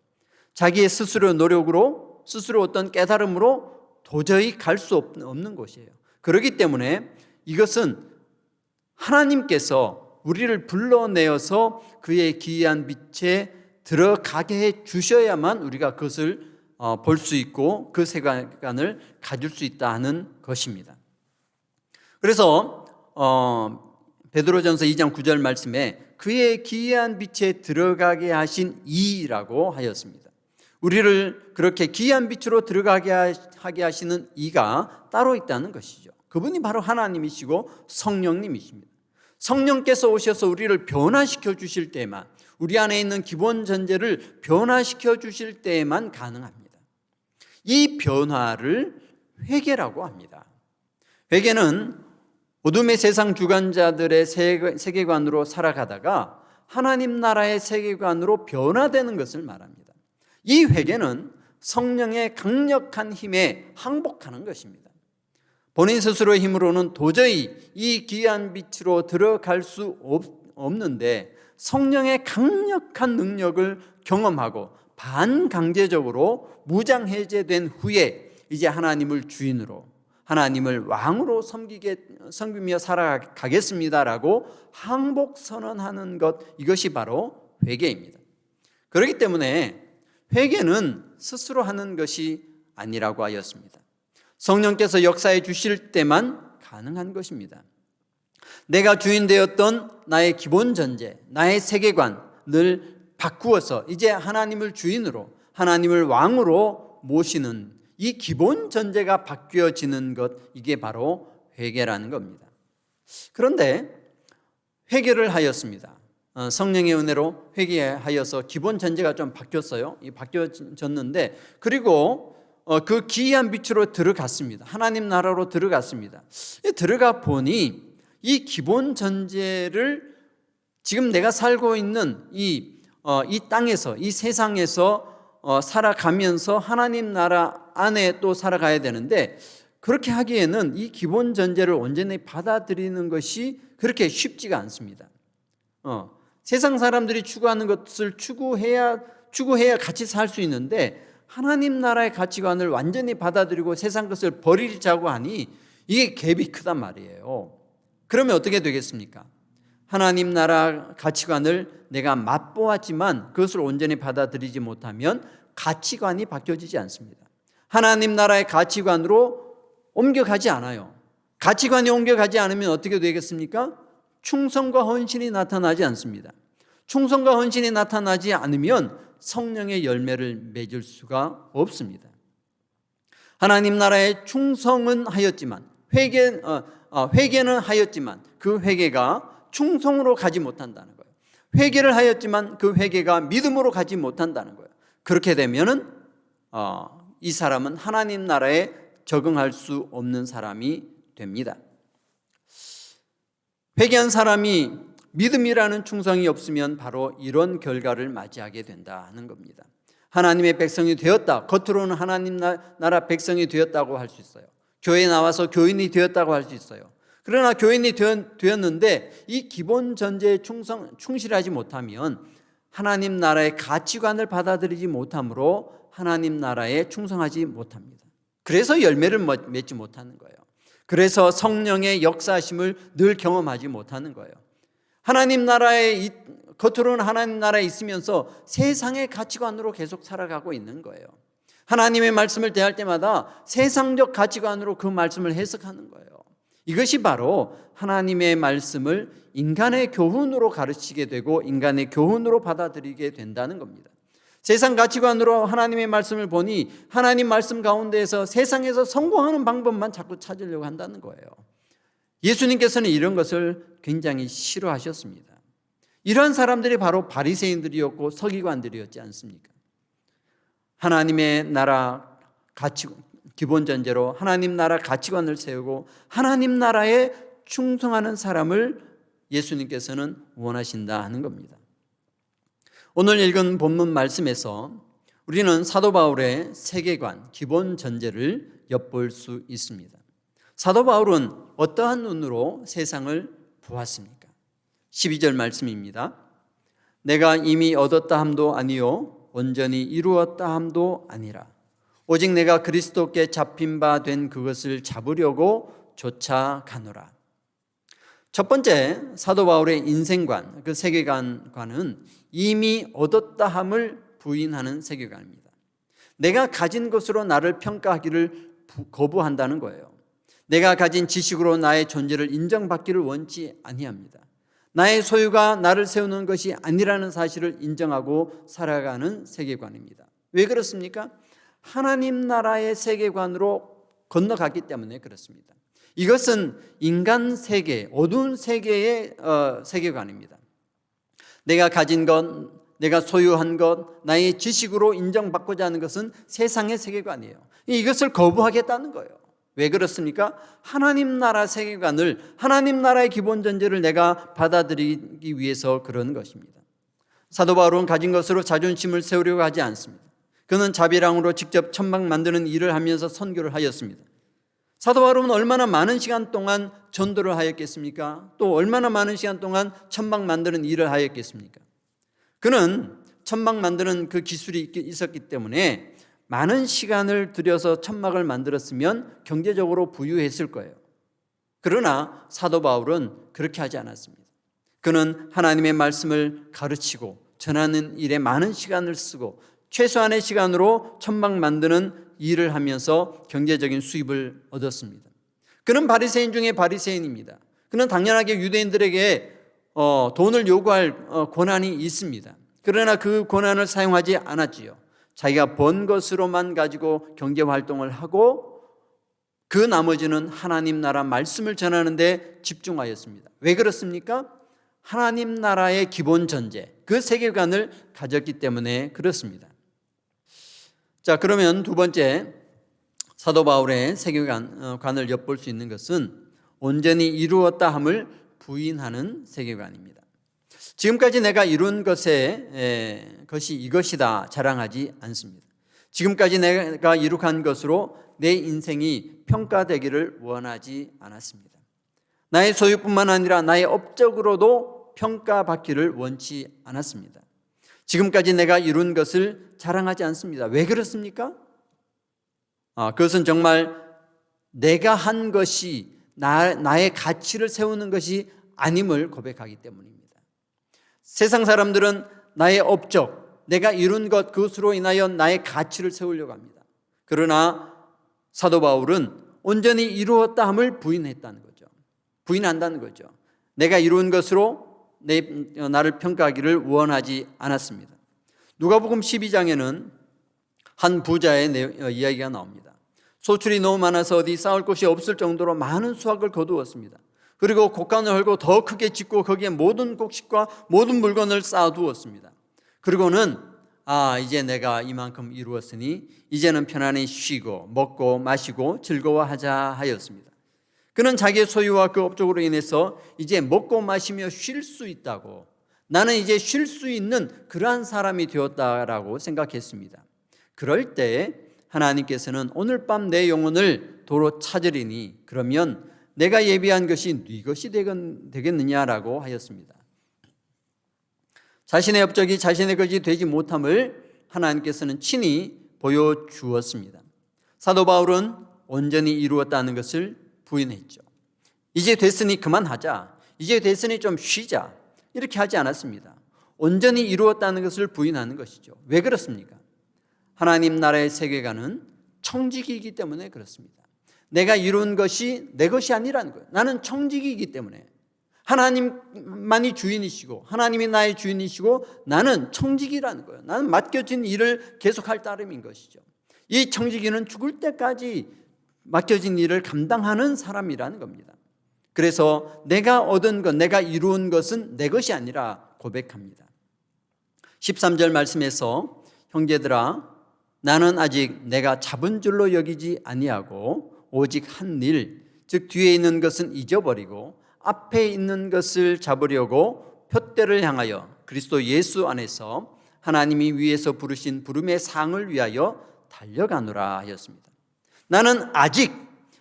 Speaker 2: 자기의 스스로 노력으로, 스스로 어떤 깨달음으로 도저히 갈 수 없는 것이에요. 그렇기 때문에 이것은 하나님께서 우리를 불러내어서 그의 기이한 빛에 들어가게 해 주셔야만 우리가 그것을 볼 수 있고 그 세계관을 가질 수 있다는 것입니다. 그래서 베드로전서 2장 9절 말씀에 그의 기이한 빛에 들어가게 하신 이라고 하였습니다. 우리를 그렇게 기이한 빛으로 들어가게 하게 하시는 이가 따로 있다는 것이죠. 그분이 바로 하나님이시고 성령님이십니다. 성령께서 오셔서 우리를 변화시켜 주실 때만, 우리 안에 있는 기본 전제를 변화시켜 주실 때만 가능합니다. 이 변화를 회개라고 합니다. 회개는 어둠의 세상 주관자들의 세계관으로 살아가다가 하나님 나라의 세계관으로 변화되는 것을 말합니다. 이 회개는 성령의 강력한 힘에 항복하는 것입니다. 본인 스스로의 힘으로는 도저히 이 기이한 빛으로 들어갈 수 없는데 성령의 강력한 능력을 경험하고 반강제적으로 무장해제된 후에 이제 하나님을 주인으로, 하나님을 왕으로 섬기며 살아가겠습니다라고 항복 선언하는 것, 이것이 바로 회개입니다. 그렇기 때문에 회개는 스스로 하는 것이 아니라고 하였습니다. 성령께서 역사해 주실 때만 가능한 것입니다. 내가 주인 되었던 나의 기본 전제, 나의 세계관을 바꾸어서 이제 하나님을 주인으로, 하나님을 왕으로 모시는 이 기본 전제가 바뀌어지는 것, 이게 바로 회개라는 겁니다. 그런데 회개를 하였습니다. 성령의 은혜로 회개하여서 기본 전제가 좀 바뀌었어요. 바뀌어졌는데, 그리고 그 기이한 빛으로 들어갔습니다. 하나님 나라로 들어갔습니다. 들어가 보니 이 기본 전제를 지금 내가 살고 있는 이 땅에서, 이 세상에서 살아가면서 하나님 나라 안에 또 살아가야 되는데, 그렇게 하기에는 이 기본 전제를 온전히 받아들이는 것이 그렇게 쉽지가 않습니다. 세상 사람들이 추구하는 것을 추구해야 같이 살 수 있는데, 하나님 나라의 가치관을 완전히 받아들이고 세상 것을 버리자고 하니 이게 갭이 크단 말이에요. 그러면 어떻게 되겠습니까? 하나님 나라 가치관을 내가 맛보았지만 그것을 온전히 받아들이지 못하면 가치관이 바뀌어지지 않습니다. 하나님 나라의 가치관으로 옮겨가지 않아요. 가치관이 옮겨가지 않으면 어떻게 되겠습니까? 충성과 헌신이 나타나지 않습니다. 충성과 헌신이 나타나지 않으면 성령의 열매를 맺을 수가 없습니다. 하나님 나라의 충성은 하였지만 회개는 하였지만 그 회개가 충성으로 가지 못한다는 거예요. 회개를 하였지만 그 회개가 믿음으로 가지 못한다는 거예요. 그렇게 되면은 이 사람은 하나님 나라에 적응할 수 없는 사람이 됩니다. 회개한 사람이 믿음이라는 충성이 없으면 바로 이런 결과를 맞이하게 된다는 겁니다. 하나님의 백성이 되었다. 겉으로는 하나님 나라 백성이 되었다고 할 수 있어요. 교회에 나와서 교인이 되었다고 할 수 있어요. 그러나 교인이 되었는데 이 기본 전제에 충실하지 못하면 하나님 나라의 가치관을 받아들이지 못하므로 하나님 나라에 충성하지 못합니다. 그래서 열매를 맺지 못하는 거예요. 그래서 성령의 역사하심을 늘 경험하지 못하는 거예요. 하나님 나라에 겉으로는 하나님 나라에 있으면서 세상의 가치관으로 계속 살아가고 있는 거예요. 하나님의 말씀을 대할 때마다 세상적 가치관으로 그 말씀을 해석하는 거예요. 이것이 바로 하나님의 말씀을 인간의 교훈으로 가르치게 되고 인간의 교훈으로 받아들이게 된다는 겁니다. 세상 가치관으로 하나님의 말씀을 보니 하나님 말씀 가운데에서 세상에서 성공하는 방법만 자꾸 찾으려고 한다는 거예요. 예수님께서는 이런 것을 굉장히 싫어하셨습니다. 이런 사람들이 바로 바리새인들이었고 서기관들이었지 않습니까? 하나님의 나라 기본 전제로 하나님 나라 가치관을 세우고 하나님 나라에 충성하는 사람을 예수님께서는 원하신다 하는 겁니다. 오늘 읽은 본문 말씀에서 우리는 사도 바울의 세계관, 기본 전제를 엿볼 수 있습니다. 사도 바울은 어떠한 눈으로 세상을 보았습니까? 12절 말씀입니다. 내가 이미 얻었다 함도 아니요 온전히 이루었다 함도 아니라 오직 내가 그리스도께 잡힌 바 된 그것을 잡으려고 쫓아가노라. 첫 번째 사도 바울의 인생관, 그 세계관과는 이미 얻었다 함을 부인하는 세계관입니다. 내가 가진 것으로 나를 평가하기를 거부한다는 거예요. 내가 가진 지식으로 나의 존재를 인정받기를 원치 아니합니다. 나의 소유가 나를 세우는 것이 아니라는 사실을 인정하고 살아가는 세계관입니다. 왜 그렇습니까? 하나님 나라의 세계관으로 건너갔기 때문에 그렇습니다. 이것은 인간 세계, 어두운 세계의 세계관입니다. 내가 가진 것, 내가 소유한 것, 나의 지식으로 인정받고자 하는 것은 세상의 세계관이에요. 이것을 거부하겠다는 거예요. 왜 그렇습니까? 하나님 나라 세계관을, 하나님 나라의 기본 전제를 내가 받아들이기 위해서 그런 것입니다. 사도 바울은 가진 것으로 자존심을 세우려고 하지 않습니다. 그는 자비랑으로 직접 천막 만드는 일을 하면서 선교를 하였습니다. 사도 바울은 얼마나 많은 시간 동안 전도를 하였겠습니까? 또 얼마나 많은 시간 동안 천막 만드는 일을 하였겠습니까? 그는 천막 만드는 그 기술이 있었기 때문에 많은 시간을 들여서 천막을 만들었으면 경제적으로 부유했을 거예요. 그러나 사도 바울은 그렇게 하지 않았습니다. 그는 하나님의 말씀을 가르치고 전하는 일에 많은 시간을 쓰고 최소한의 시간으로 천막 만드는 일을 하면서 경제적인 수입을 얻었습니다. 그는 바리새인 중에 바리새인입니다. 그는 당연하게 유대인들에게 돈을 요구할 권한이 있습니다. 그러나 그 권한을 사용하지 않았지요. 자기가 번 것으로만 가지고 경제 활동을 하고 그 나머지는 하나님 나라 말씀을 전하는 데 집중하였습니다. 왜 그렇습니까? 하나님 나라의 기본 전제, 그 세계관을 가졌기 때문에 그렇습니다. 자, 그러면 두 번째 사도 바울의 세계관을 엿볼 수 있는 것은 온전히 이루었다 함을 부인하는 세계관입니다. 지금까지 내가 이룬 것이 이것이다 자랑하지 않습니다. 지금까지 내가 이룩한 것으로 내 인생이 평가되기를 원하지 않았습니다. 나의 소유뿐만 아니라 나의 업적으로도 평가받기를 원치 않았습니다. 지금까지 내가 이룬 것을 자랑하지 않습니다. 왜 그렇습니까? 그것은 정말 내가 한 것이 나의 가치를 세우는 것이 아님을 고백하기 때문입니다. 세상 사람들은 나의 업적, 내가 이룬 것, 그것으로 인하여 나의 가치를 세우려고 합니다. 그러나 사도 바울은 온전히 이루었다 함을 부인한다는 거죠. 내가 이룬 것으로 나를 평가하기를 원하지 않았습니다. 누가복음 12장에는 한 부자의 이야기가 나옵니다. 소출이 너무 많아서 어디 쌓을 곳이 없을 정도로 많은 수확을 거두었습니다. 그리고 곡간을 헐고 더 크게 짓고 거기에 모든 곡식과 모든 물건을 쌓아두었습니다. 그리고는 이제 내가 이만큼 이루었으니 이제는 편안히 쉬고 먹고 마시고 즐거워하자 하였습니다. 그는 자기의 소유와 그 업적으로 인해서 이제 먹고 마시며 쉴 수 있다고, 나는 이제 쉴 수 있는 그러한 사람이 되었다라고 생각했습니다. 그럴 때 하나님께서는 오늘 밤 내 영혼을 도로 찾으리니 그러면 내가 예비한 것이 네 것이 되겠느냐라고 하였습니다. 자신의 업적이 자신의 것이 되지 못함을 하나님께서는 친히 보여주었습니다. 사도 바울은 온전히 이루었다는 것을 부인했죠. 이제 됐으니 그만하자, 이제 됐으니 좀 쉬자, 이렇게 하지 않았습니다. 온전히 이루었다는 것을 부인하는 것이죠. 왜 그렇습니까? 하나님 나라의 세계관은 청지기이기 때문에 그렇습니다. 내가 이룬 것이 내 것이 아니라는 거예요. 나는 청지기이기 때문에 하나님만이 주인이시고 하나님이 나의 주인이시고 나는 청지기라는 거예요. 나는 맡겨진 일을 계속할 따름인 것이죠. 이 청지기는 죽을 때까지 맡겨진 일을 감당하는 사람이라는 겁니다. 그래서 내가 얻은 것, 내가 이루은 것은 내 것이 아니라 고백합니다. 13절 말씀에서 형제들아 나는 아직 내가 잡은 줄로 여기지 아니하고 오직 한 일, 즉 뒤에 있는 것은 잊어버리고 앞에 있는 것을 잡으려고 표대를 향하여 그리스도 예수 안에서 하나님이 위에서 부르신 부름의 상을 위하여 달려가노라 하였습니다. 나는 아직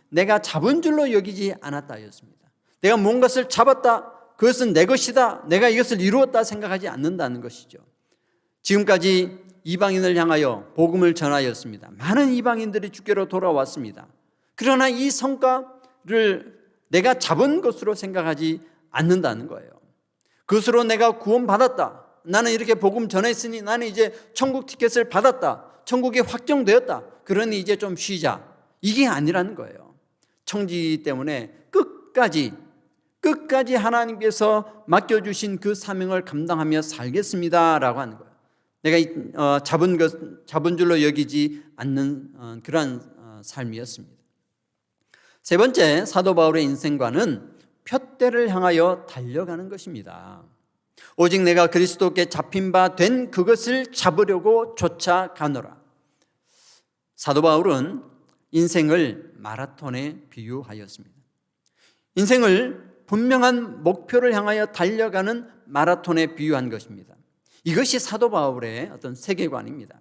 Speaker 2: 내가 잡은 줄로 여기지 않았다 하였습니다. 내가 뭔가를 잡았다, 그것은 내 것이다, 내가 이것을 이루었다 생각하지 않는다는 것이죠. 지금까지 이방인을 향하여 복음을 전하였습니다. 많은 이방인들이 주께로 돌아왔습니다. 그러나 이 성과를 내가 잡은 것으로 생각하지 않는다는 거예요. 그것으로 내가 구원받았다, 나는 이렇게 복음 전했으니 나는 이제 천국 티켓을 받았다, 천국이 확정되었다, 그러니 이제 좀 쉬자, 이게 아니라는 거예요. 청지 때문에 끝까지 하나님께서 맡겨주신 그 사명을 감당하며 살겠습니다라고 하는 거예요. 내가 잡은 줄로 여기지 않는 그러한 삶이었습니다. 세 번째, 사도 바울의 인생관은 표대를 향하여 달려가는 것입니다. 오직 내가 그리스도께 잡힌 바 된 그것을 잡으려고 쫓아가노라. 사도 바울은 인생을 마라톤에 비유하였습니다. 인생을 분명한 목표를 향하여 달려가는 마라톤에 비유한 것입니다. 이것이 사도 바울의 어떤 세계관입니다.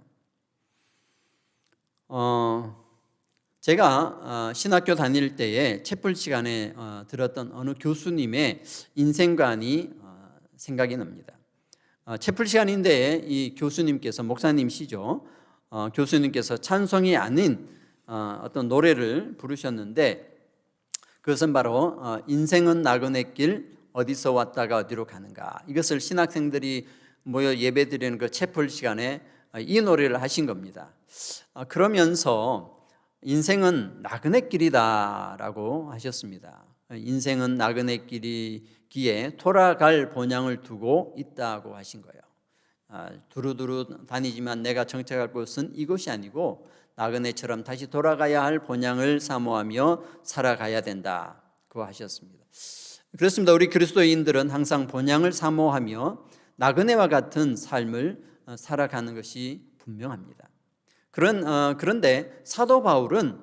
Speaker 2: 제가 신학교 다닐 때에 채플 시간에 들었던 어느 교수님의 인생관이 생각이 납니다. 채플 시간인데 이 교수님께서, 목사님이시죠, 교수님께서 찬송이 아닌 어떤 노래를 부르셨는데 그것은 바로 인생은 나그네 길 어디서 왔다가 어디로 가는가, 이것을 신학생들이 모여 예배드리는 그 채플 시간에 이 노래를 하신 겁니다. 그러면서 인생은 나그네 길이다라고 하셨습니다. 인생은 나그네 길이기에 돌아갈 본향을 두고 있다고 하신 거예요. 두루두루 다니지만 내가 정착할 곳은 이곳이 아니고 나그네처럼 다시 돌아가야 할 본향을 사모하며 살아가야 된다고 하셨습니다. 그렇습니다. 우리 그리스도인들은 항상 본향을 사모하며 나그네와 같은 삶을 살아가는 것이 분명합니다. 그런데 사도 바울은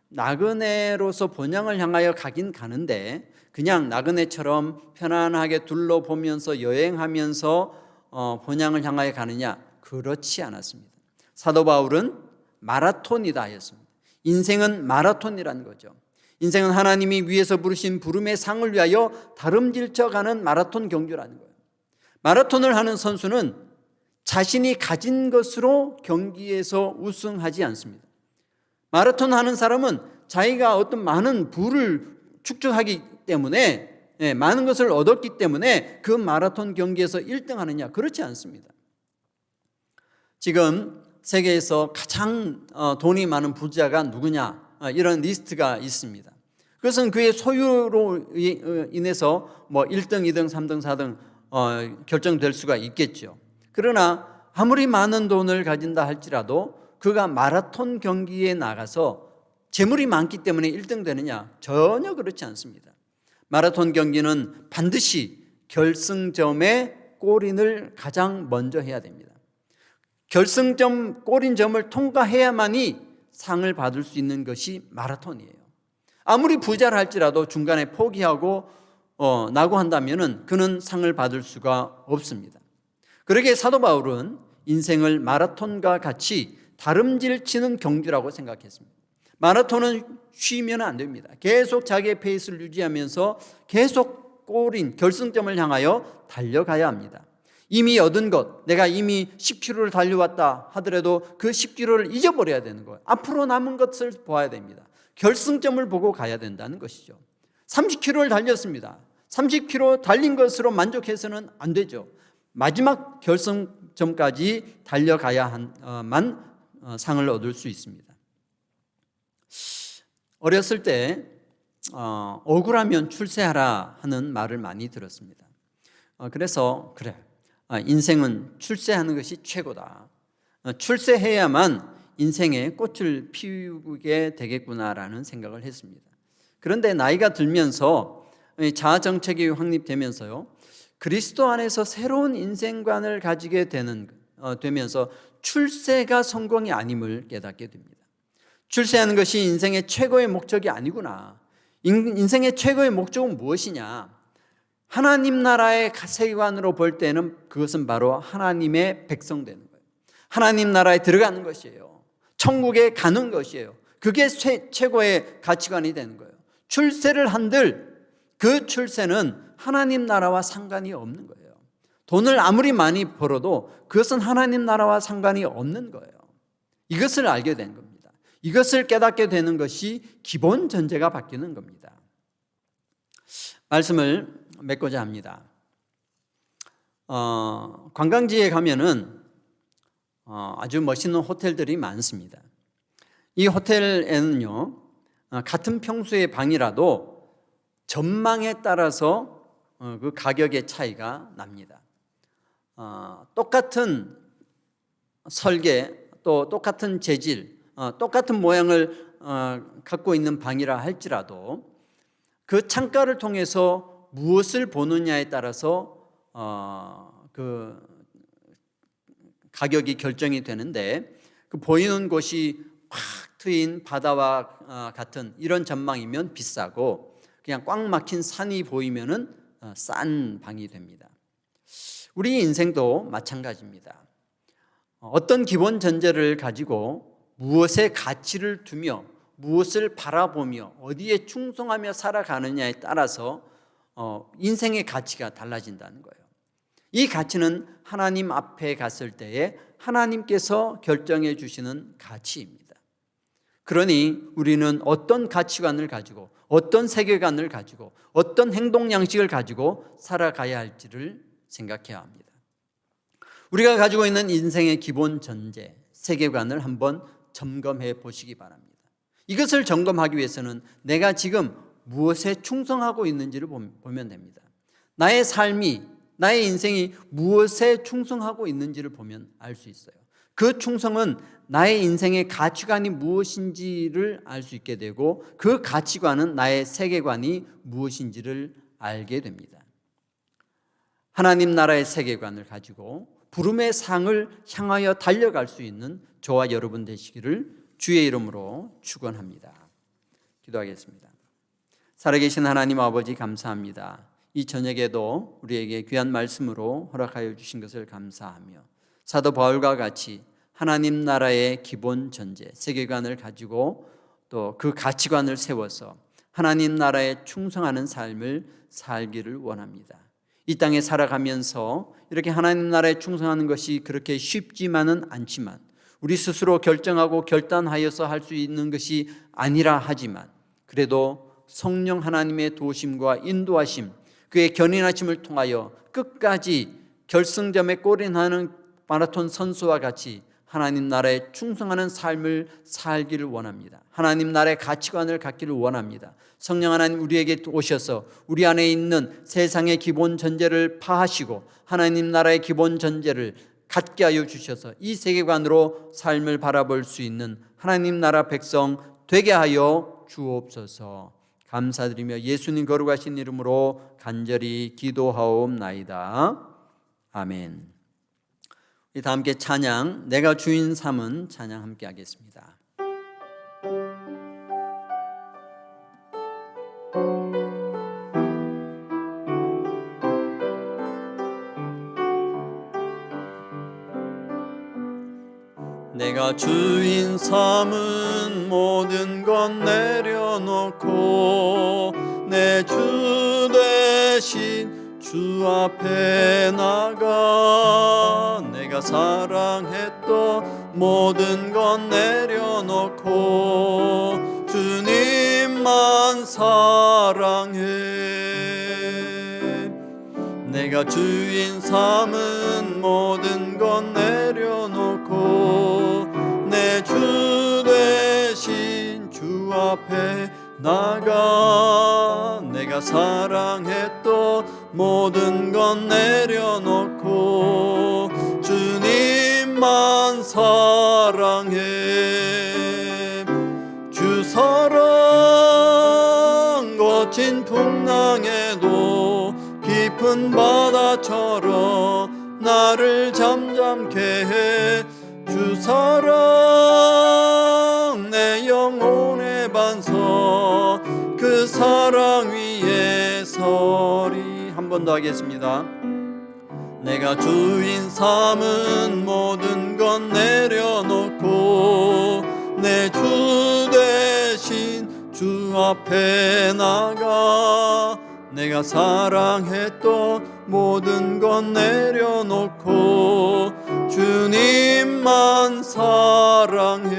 Speaker 2: 나그네로서 본향을 향하여 가긴 가는데 그냥 나그네처럼 편안하게 둘러보면서 여행하면서 본향을 향하여 가느냐? 그렇지 않았습니다. 사도 바울은 마라톤이다 하였습니다. 인생은 마라톤이라는 거죠. 인생은 하나님이 위에서 부르신 부름의 상을 위하여 다름질쳐가는 마라톤 경주라는 거예요. 마라톤을 하는 선수는 자신이 가진 것으로 경기에서 우승하지 않습니다. 마라톤 하는 사람은 자기가 어떤 많은 부를 축적하기 때문에, 많은 것을 얻었기 때문에 그 마라톤 경기에서 1등 하느냐? 그렇지 않습니다. 지금 세계에서 가장 돈이 많은 부자가 누구냐? 이런 리스트가 있습니다. 그것은 그의 소유로 인해서 1등, 2등, 3등, 4등 결정될 수가 있겠죠. 그러나 아무리 많은 돈을 가진다 할지라도 그가 마라톤 경기에 나가서 재물이 많기 때문에 1등 되느냐? 전혀 그렇지 않습니다. 마라톤 경기는 반드시 결승점에 골인을 가장 먼저 해야 됩니다. 결승점 골인점을 통과해야만이 상을 받을 수 있는 것이 마라톤이에요. 아무리 부자를 할지라도 중간에 포기하고 나고 한다면 그는 상을 받을 수가 없습니다. 그러기에 사도 바울은 인생을 마라톤과 같이 다름질치는 경주라고 생각했습니다. 마라톤은 쉬면 안 됩니다. 계속 자기의 페이스를 유지하면서 계속 골인 결승점을 향하여 달려가야 합니다. 이미 얻은 것, 내가 이미 10km를 달려왔다 하더라도 그 10km를 잊어버려야 되는 거예요. 앞으로 남은 것을 보아야 됩니다. 결승점을 보고 가야 된다는 것이죠. 30km를 달렸습니다. 30km 달린 것으로 만족해서는 안 되죠. 마지막 결승점까지 달려가야만 상을 얻을 수 있습니다. 어렸을 때 억울하면 출세하라 하는 말을 많이 들었습니다. 그래서 그래, 인생은 출세하는 것이 최고다. 출세해야만 인생에 꽃을 피우게 되겠구나라는 생각을 했습니다. 그런데 나이가 들면서 자아정책이 확립되면서요, 그리스도 안에서 새로운 인생관을 가지게 되면서 출세가 성공이 아님을 깨닫게 됩니다. 출세하는 것이 인생의 최고의 목적이 아니구나. 인생의 최고의 목적은 무엇이냐? 하나님 나라의 세계관으로 볼 때는 그것은 바로 하나님의 백성 되는 거예요. 하나님 나라에 들어가는 것이에요. 천국에 가는 것이에요. 그게 최고의 가치관이 되는 거예요. 출세를 한들 그 출세는 하나님 나라와 상관이 없는 거예요. 돈을 아무리 많이 벌어도 그것은 하나님 나라와 상관이 없는 거예요. 이것을 알게 된 겁니다. 이것을 깨닫게 되는 것이 기본 전제가 바뀌는 겁니다. 말씀을 맺고자 합니다. 관광지에 가면은 아주 멋있는 호텔들이 많습니다. 이 호텔에는요, 같은 평수의 방이라도 전망에 따라서 그 가격의 차이가 납니다. 똑같은 설계, 또 똑같은 재질, 똑같은 모양을 갖고 있는 방이라 할지라도 그 창가를 통해서 무엇을 보느냐에 따라서 그 가격이 결정이 되는데, 그 보이는 곳이 확 트인 바다와 같은 이런 전망이면 비싸고, 그냥 꽉 막힌 산이 보이면은 싼 방이 됩니다. 우리 인생도 마찬가지입니다. 어떤 기본 전제를 가지고 무엇에 가치를 두며 무엇을 바라보며 어디에 충성하며 살아가느냐에 따라서 인생의 가치가 달라진다는 거예요. 이 가치는 하나님 앞에 갔을 때에 하나님께서 결정해 주시는 가치입니다. 그러니 우리는 어떤 가치관을 가지고, 어떤 세계관을 가지고, 어떤 행동 양식을 가지고 살아가야 할지를 생각해야 합니다. 우리가 가지고 있는 인생의 기본 전제, 세계관을 한번 점검해 보시기 바랍니다. 이것을 점검하기 위해서는 내가 지금 무엇에 충성하고 있는지를 보면 됩니다. 나의 삶이, 나의 인생이 무엇에 충성하고 있는지를 보면 알 수 있어요. 그 충성은 나의 인생의 가치관이 무엇인지를 알 수 있게 되고, 그 가치관은 나의 세계관이 무엇인지를 알게 됩니다. 하나님 나라의 세계관을 가지고 부름의 상을 향하여 달려갈 수 있는 저와 여러분 되시기를 주의 이름으로 축원합니다. 기도하겠습니다. 살아계신 하나님 아버지 감사합니다. 이 저녁에도 우리에게 귀한 말씀으로 허락하여 주신 것을 감사하며 사도 바울과 같이 하나님 나라의 기본 전제, 세계관을 가지고 또 그 가치관을 세워서 하나님 나라에 충성하는 삶을 살기를 원합니다. 이 땅에 살아가면서 이렇게 하나님 나라에 충성하는 것이 그렇게 쉽지만은 않지만 우리 스스로 결정하고 결단하여서 할 수 있는 것이 아니라 하지만 그래도 성령 하나님의 도우심과 인도하심, 그의 견인하심을 통하여 끝까지 결승점에 골인하는 마라톤 선수와 같이 하나님 나라에 충성하는 삶을 살기를 원합니다. 하나님 나라의 가치관을 갖기를 원합니다. 성령 하나님 우리에게 오셔서 우리 안에 있는 세상의 기본 전제를 파하시고 하나님 나라의 기본 전제를 갖게 하여 주셔서 이 세계관으로 삶을 바라볼 수 있는 하나님 나라 백성 되게 하여 주옵소서. 감사드리며 예수님 거룩하신 이름으로 간절히 기도하옵나이다. 아멘. 우리 다 함께 찬양, 내가 주인 삼은 찬양 함께 하겠습니다. 내가 주인 삼은 모든 것 내려놓고 내 주 대신 주 앞에 나가 내가 사랑했던 모든 것 내려놓고 주님만 사랑해. 내가 주인 삼은 모든 것 내려놓고 내 주 대신 주 앞에 나가 내가 사랑했던 모든 것 내려놓고 주님만 사랑해. 주 사랑 거친 풍랑에도 깊은 바다처럼 나를 잠잠케 해. 주 사랑 내 영혼의 반석 그 사랑 위에 서리. 한 번 더 하겠습니다. 내가 주인 삼은 모든 것 내려놓고 내 주 대신 주 앞에 나가 내가 사랑했던 모든 것 내려놓고 주님만 사랑해.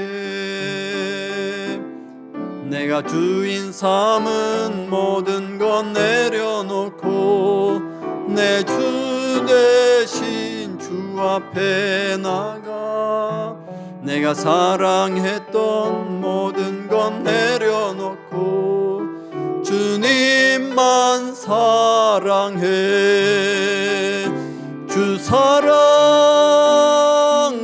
Speaker 2: 내가 주인 삼은 모든 것 내려놓고 내 주 대신 주 앞에 나가 내가 사랑했던 모든 것 내려놓고 주님만 사랑해. 주 사랑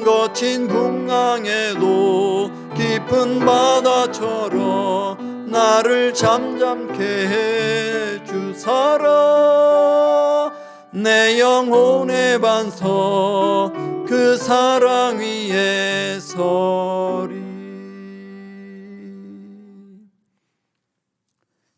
Speaker 2: 거친 풍랑에도 깊은 바다처럼 나를 잠잠케 해. 주 사랑 내 영혼의 반석 그 사랑 위에 서리.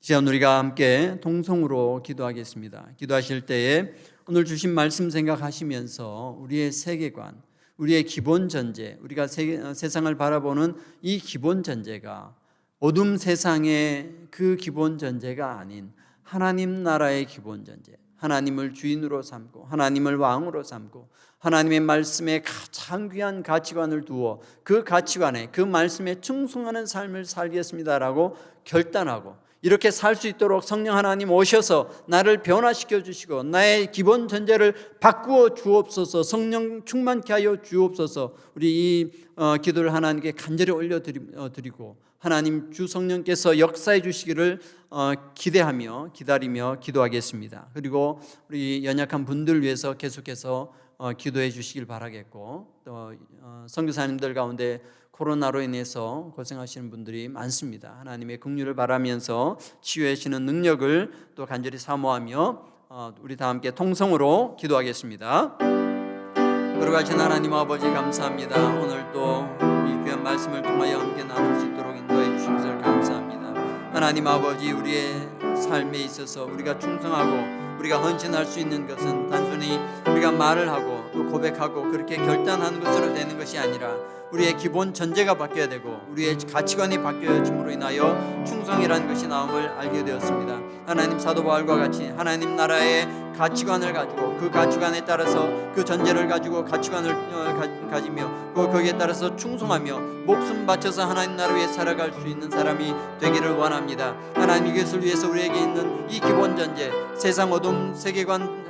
Speaker 2: 시간 우리가 함께 동성으로 기도하겠습니다. 기도하실 때에 오늘 주신 말씀 생각하시면서 우리의 세계관, 우리의 기본 전제, 우리가 세상을 바라보는 이 기본 전제가 어둠 세상의 그 기본 전제가 아닌 하나님 나라의 기본 전제, 하나님을 주인으로 삼고 하나님을 왕으로 삼고 하나님의 말씀에 가장 귀한 가치관을 두어 그 가치관에 그 말씀에 충성하는 삶을 살겠습니다라고 결단하고 이렇게 살 수 있도록 성령 하나님 오셔서 나를 변화시켜 주시고 나의 기본 전제를 바꾸어 주옵소서. 성령 충만케 하여 주옵소서. 우리 이 기도를 하나님께 간절히 올려드리고 하나님 주 성령께서 역사해 주시기를 기대하며 기다리며 기도하겠습니다. 그리고 우리 연약한 분들 위해서 계속해서 기도해 주시길 바라겠고 또 선교사님들 가운데 코로나로 인해서 고생하시는 분들이 많습니다. 하나님의 긍휼을 바라면서 치유하시는 능력을 또 간절히 사모하며 우리 다 함께 통성으로 기도하겠습니다. 거룩하신 하나님 아버지 감사합니다. 오늘 또 이 귀한 말씀을 통하여 함께 나눌 수 있도록 인도해 주신 것을 감사합니다. 하나님 아버지 우리의 삶에 있어서 우리가 충성하고 우리가 헌신할 수 있는 것은 단순히 우리가 말을 하고 또 고백하고 그렇게 결단하는 것으로 되는 것이 아니라 우리의 기본 전제가 바뀌어야 되고 우리의 가치관이 바뀌어짐으로 인하여 충성이라는 것이 나옴을 알게 되었습니다. 하나님 사도 바울과 같이 하나님 나라의 가치관을 가지고 그 가치관에 따라서 그 전제를 가지고 가치관을 가지며 거기에 따라서 충성하며 목숨 바쳐서 하나님 나라 위해 살아갈 수 있는 사람이 되기를 원합니다. 하나님 이것을 위해서 우리에게 있는 이 기본 전제, 세상 어둠 세계관,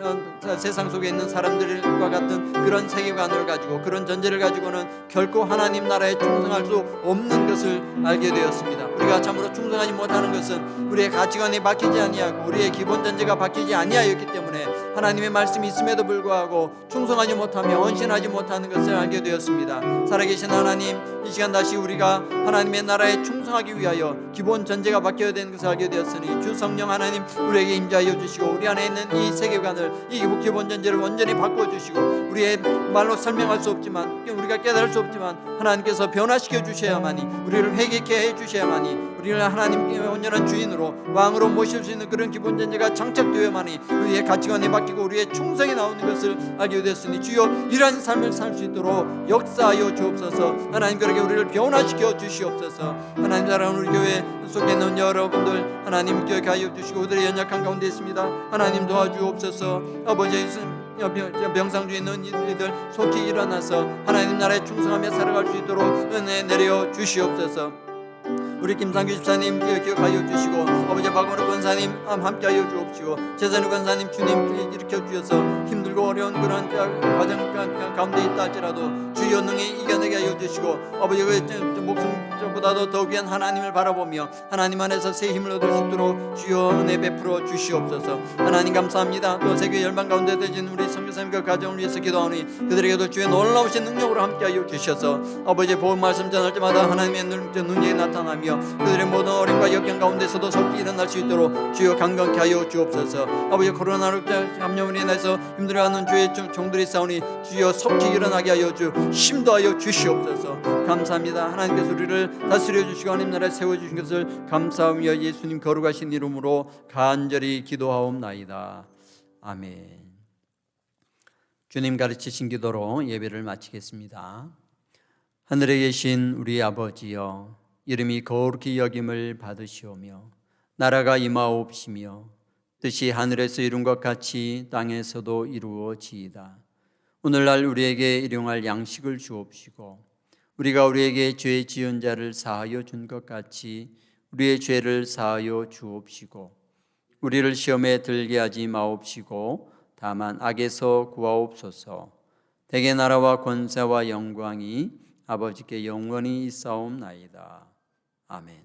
Speaker 2: 세상 속에 있는 사람들과 같은 그런 세계관을 가지고 그런 전제를 가지고는 결코 하나님 나라에 충성할 수 없는 것을 알게 되었습니다. 우리가 참으로 충성하지 못하는 것은 우리의 가치관이 바뀌지 아니하고 우리의 기본 전제가 바뀌지 아니하였기 때문에 하나님의 말씀이 있음에도 불구하고 충성하지 못하며 헌신하지 못하는 것을 알게 되었습니다. 살아계신 하나님, 이 시간 다시 우리가 하나님의 나라에 충성하기 위하여 기본 전제가 바뀌어야 되는 것을 알게 되었으니 주 성령 하나님 우리에게 임재하여 주시고 우리 안에 있는 이 세계관을 이 기본 전제를 완전히 바꿔주시고 우리의 말로 설명할 수 없지만 우리가 깨달을 수 없지만 하나님께서 변화시켜 주셔야만이 우리를 회개케 해 주셔야만이 우리를 하나님께 온전한 주인으로 왕으로 모실 수 있는 그런 기본 전제가 장착되어야만이 우리의 가치관이 바뀌고 우리의 충성이 나오는 것을 알게 되었으니 주여 이러한 삶을 살 수 있도록 역사하여 주옵소서. 하나님 그렇게 우리를 변화시켜 주시옵소서. 하나님 사랑하는 우리 교회 속에 있는 여러분들 하나님 기억하여 주시고 그들의 연약한 가운데 있습니다. 하나님 도와주옵소서. 아버지 병상 중에 있는 이들 속히 일어나서 하나님 나라에 충성하며 살아갈 수 있도록 은혜 내려 주시옵소서. 우리 김상규 집사님 기억하여 주시고 아버지 박원우 권사님 함께하여 주옵시고 재선우 권사님 주님 일으켜 주셔서 힘들고 어려운 그런 과정 가운데 있다 할지라도 주여 능히 이겨내게 하여 주시고 아버지 목숨보다도 더 귀한 하나님을 바라보며 하나님 안에서 새 힘을 얻을 수 있도록 주여 은혜 베풀어 주시옵소서. 하나님 감사합니다. 또 세계 열방 가운데 되신 우리 선교사님과 가정을 위해서 기도하오니 그들에게도 주의 놀라우신 능력으로 함께하여 주셔서 아버지 보험 말씀 전할 때마다 하나님의 능력이 나타나며 그들의 모든 어려움과 역경 가운데서도 속히 일어날 수 있도록 주여 강건케 하여 주옵소서. 아버지 코로나로 감염으로 인해서 힘들어하는 주의 종들이 싸우니 주여 속히 일어나게 하여 힘도하여 주시옵소서. 감사합니다. 하나님께서 우리를 다스려 주시고 하나님 나라에 세워주신 것을 감사하며 예수님 거룩하신 이름으로 간절히 기도하옵나이다. 아멘. 주님 가르치신 기도로 예배를 마치겠습니다. 하늘에 계신 우리 아버지여, 이름이 거룩히 여김을 받으시오며 나라가 임하옵시며 뜻이 하늘에서 이룬 것 같이 땅에서도 이루어지이다. 오늘날 우리에게 일용할 양식을 주옵시고 우리가 우리에게 죄 지은 자를 사하여 준 것 같이 우리의 죄를 사하여 주옵시고 우리를 시험에 들게 하지 마옵시고 다만 악에서 구하옵소서. 대개 나라와 권세와 영광이 아버지께 영원히 있사옵나이다. 아멘.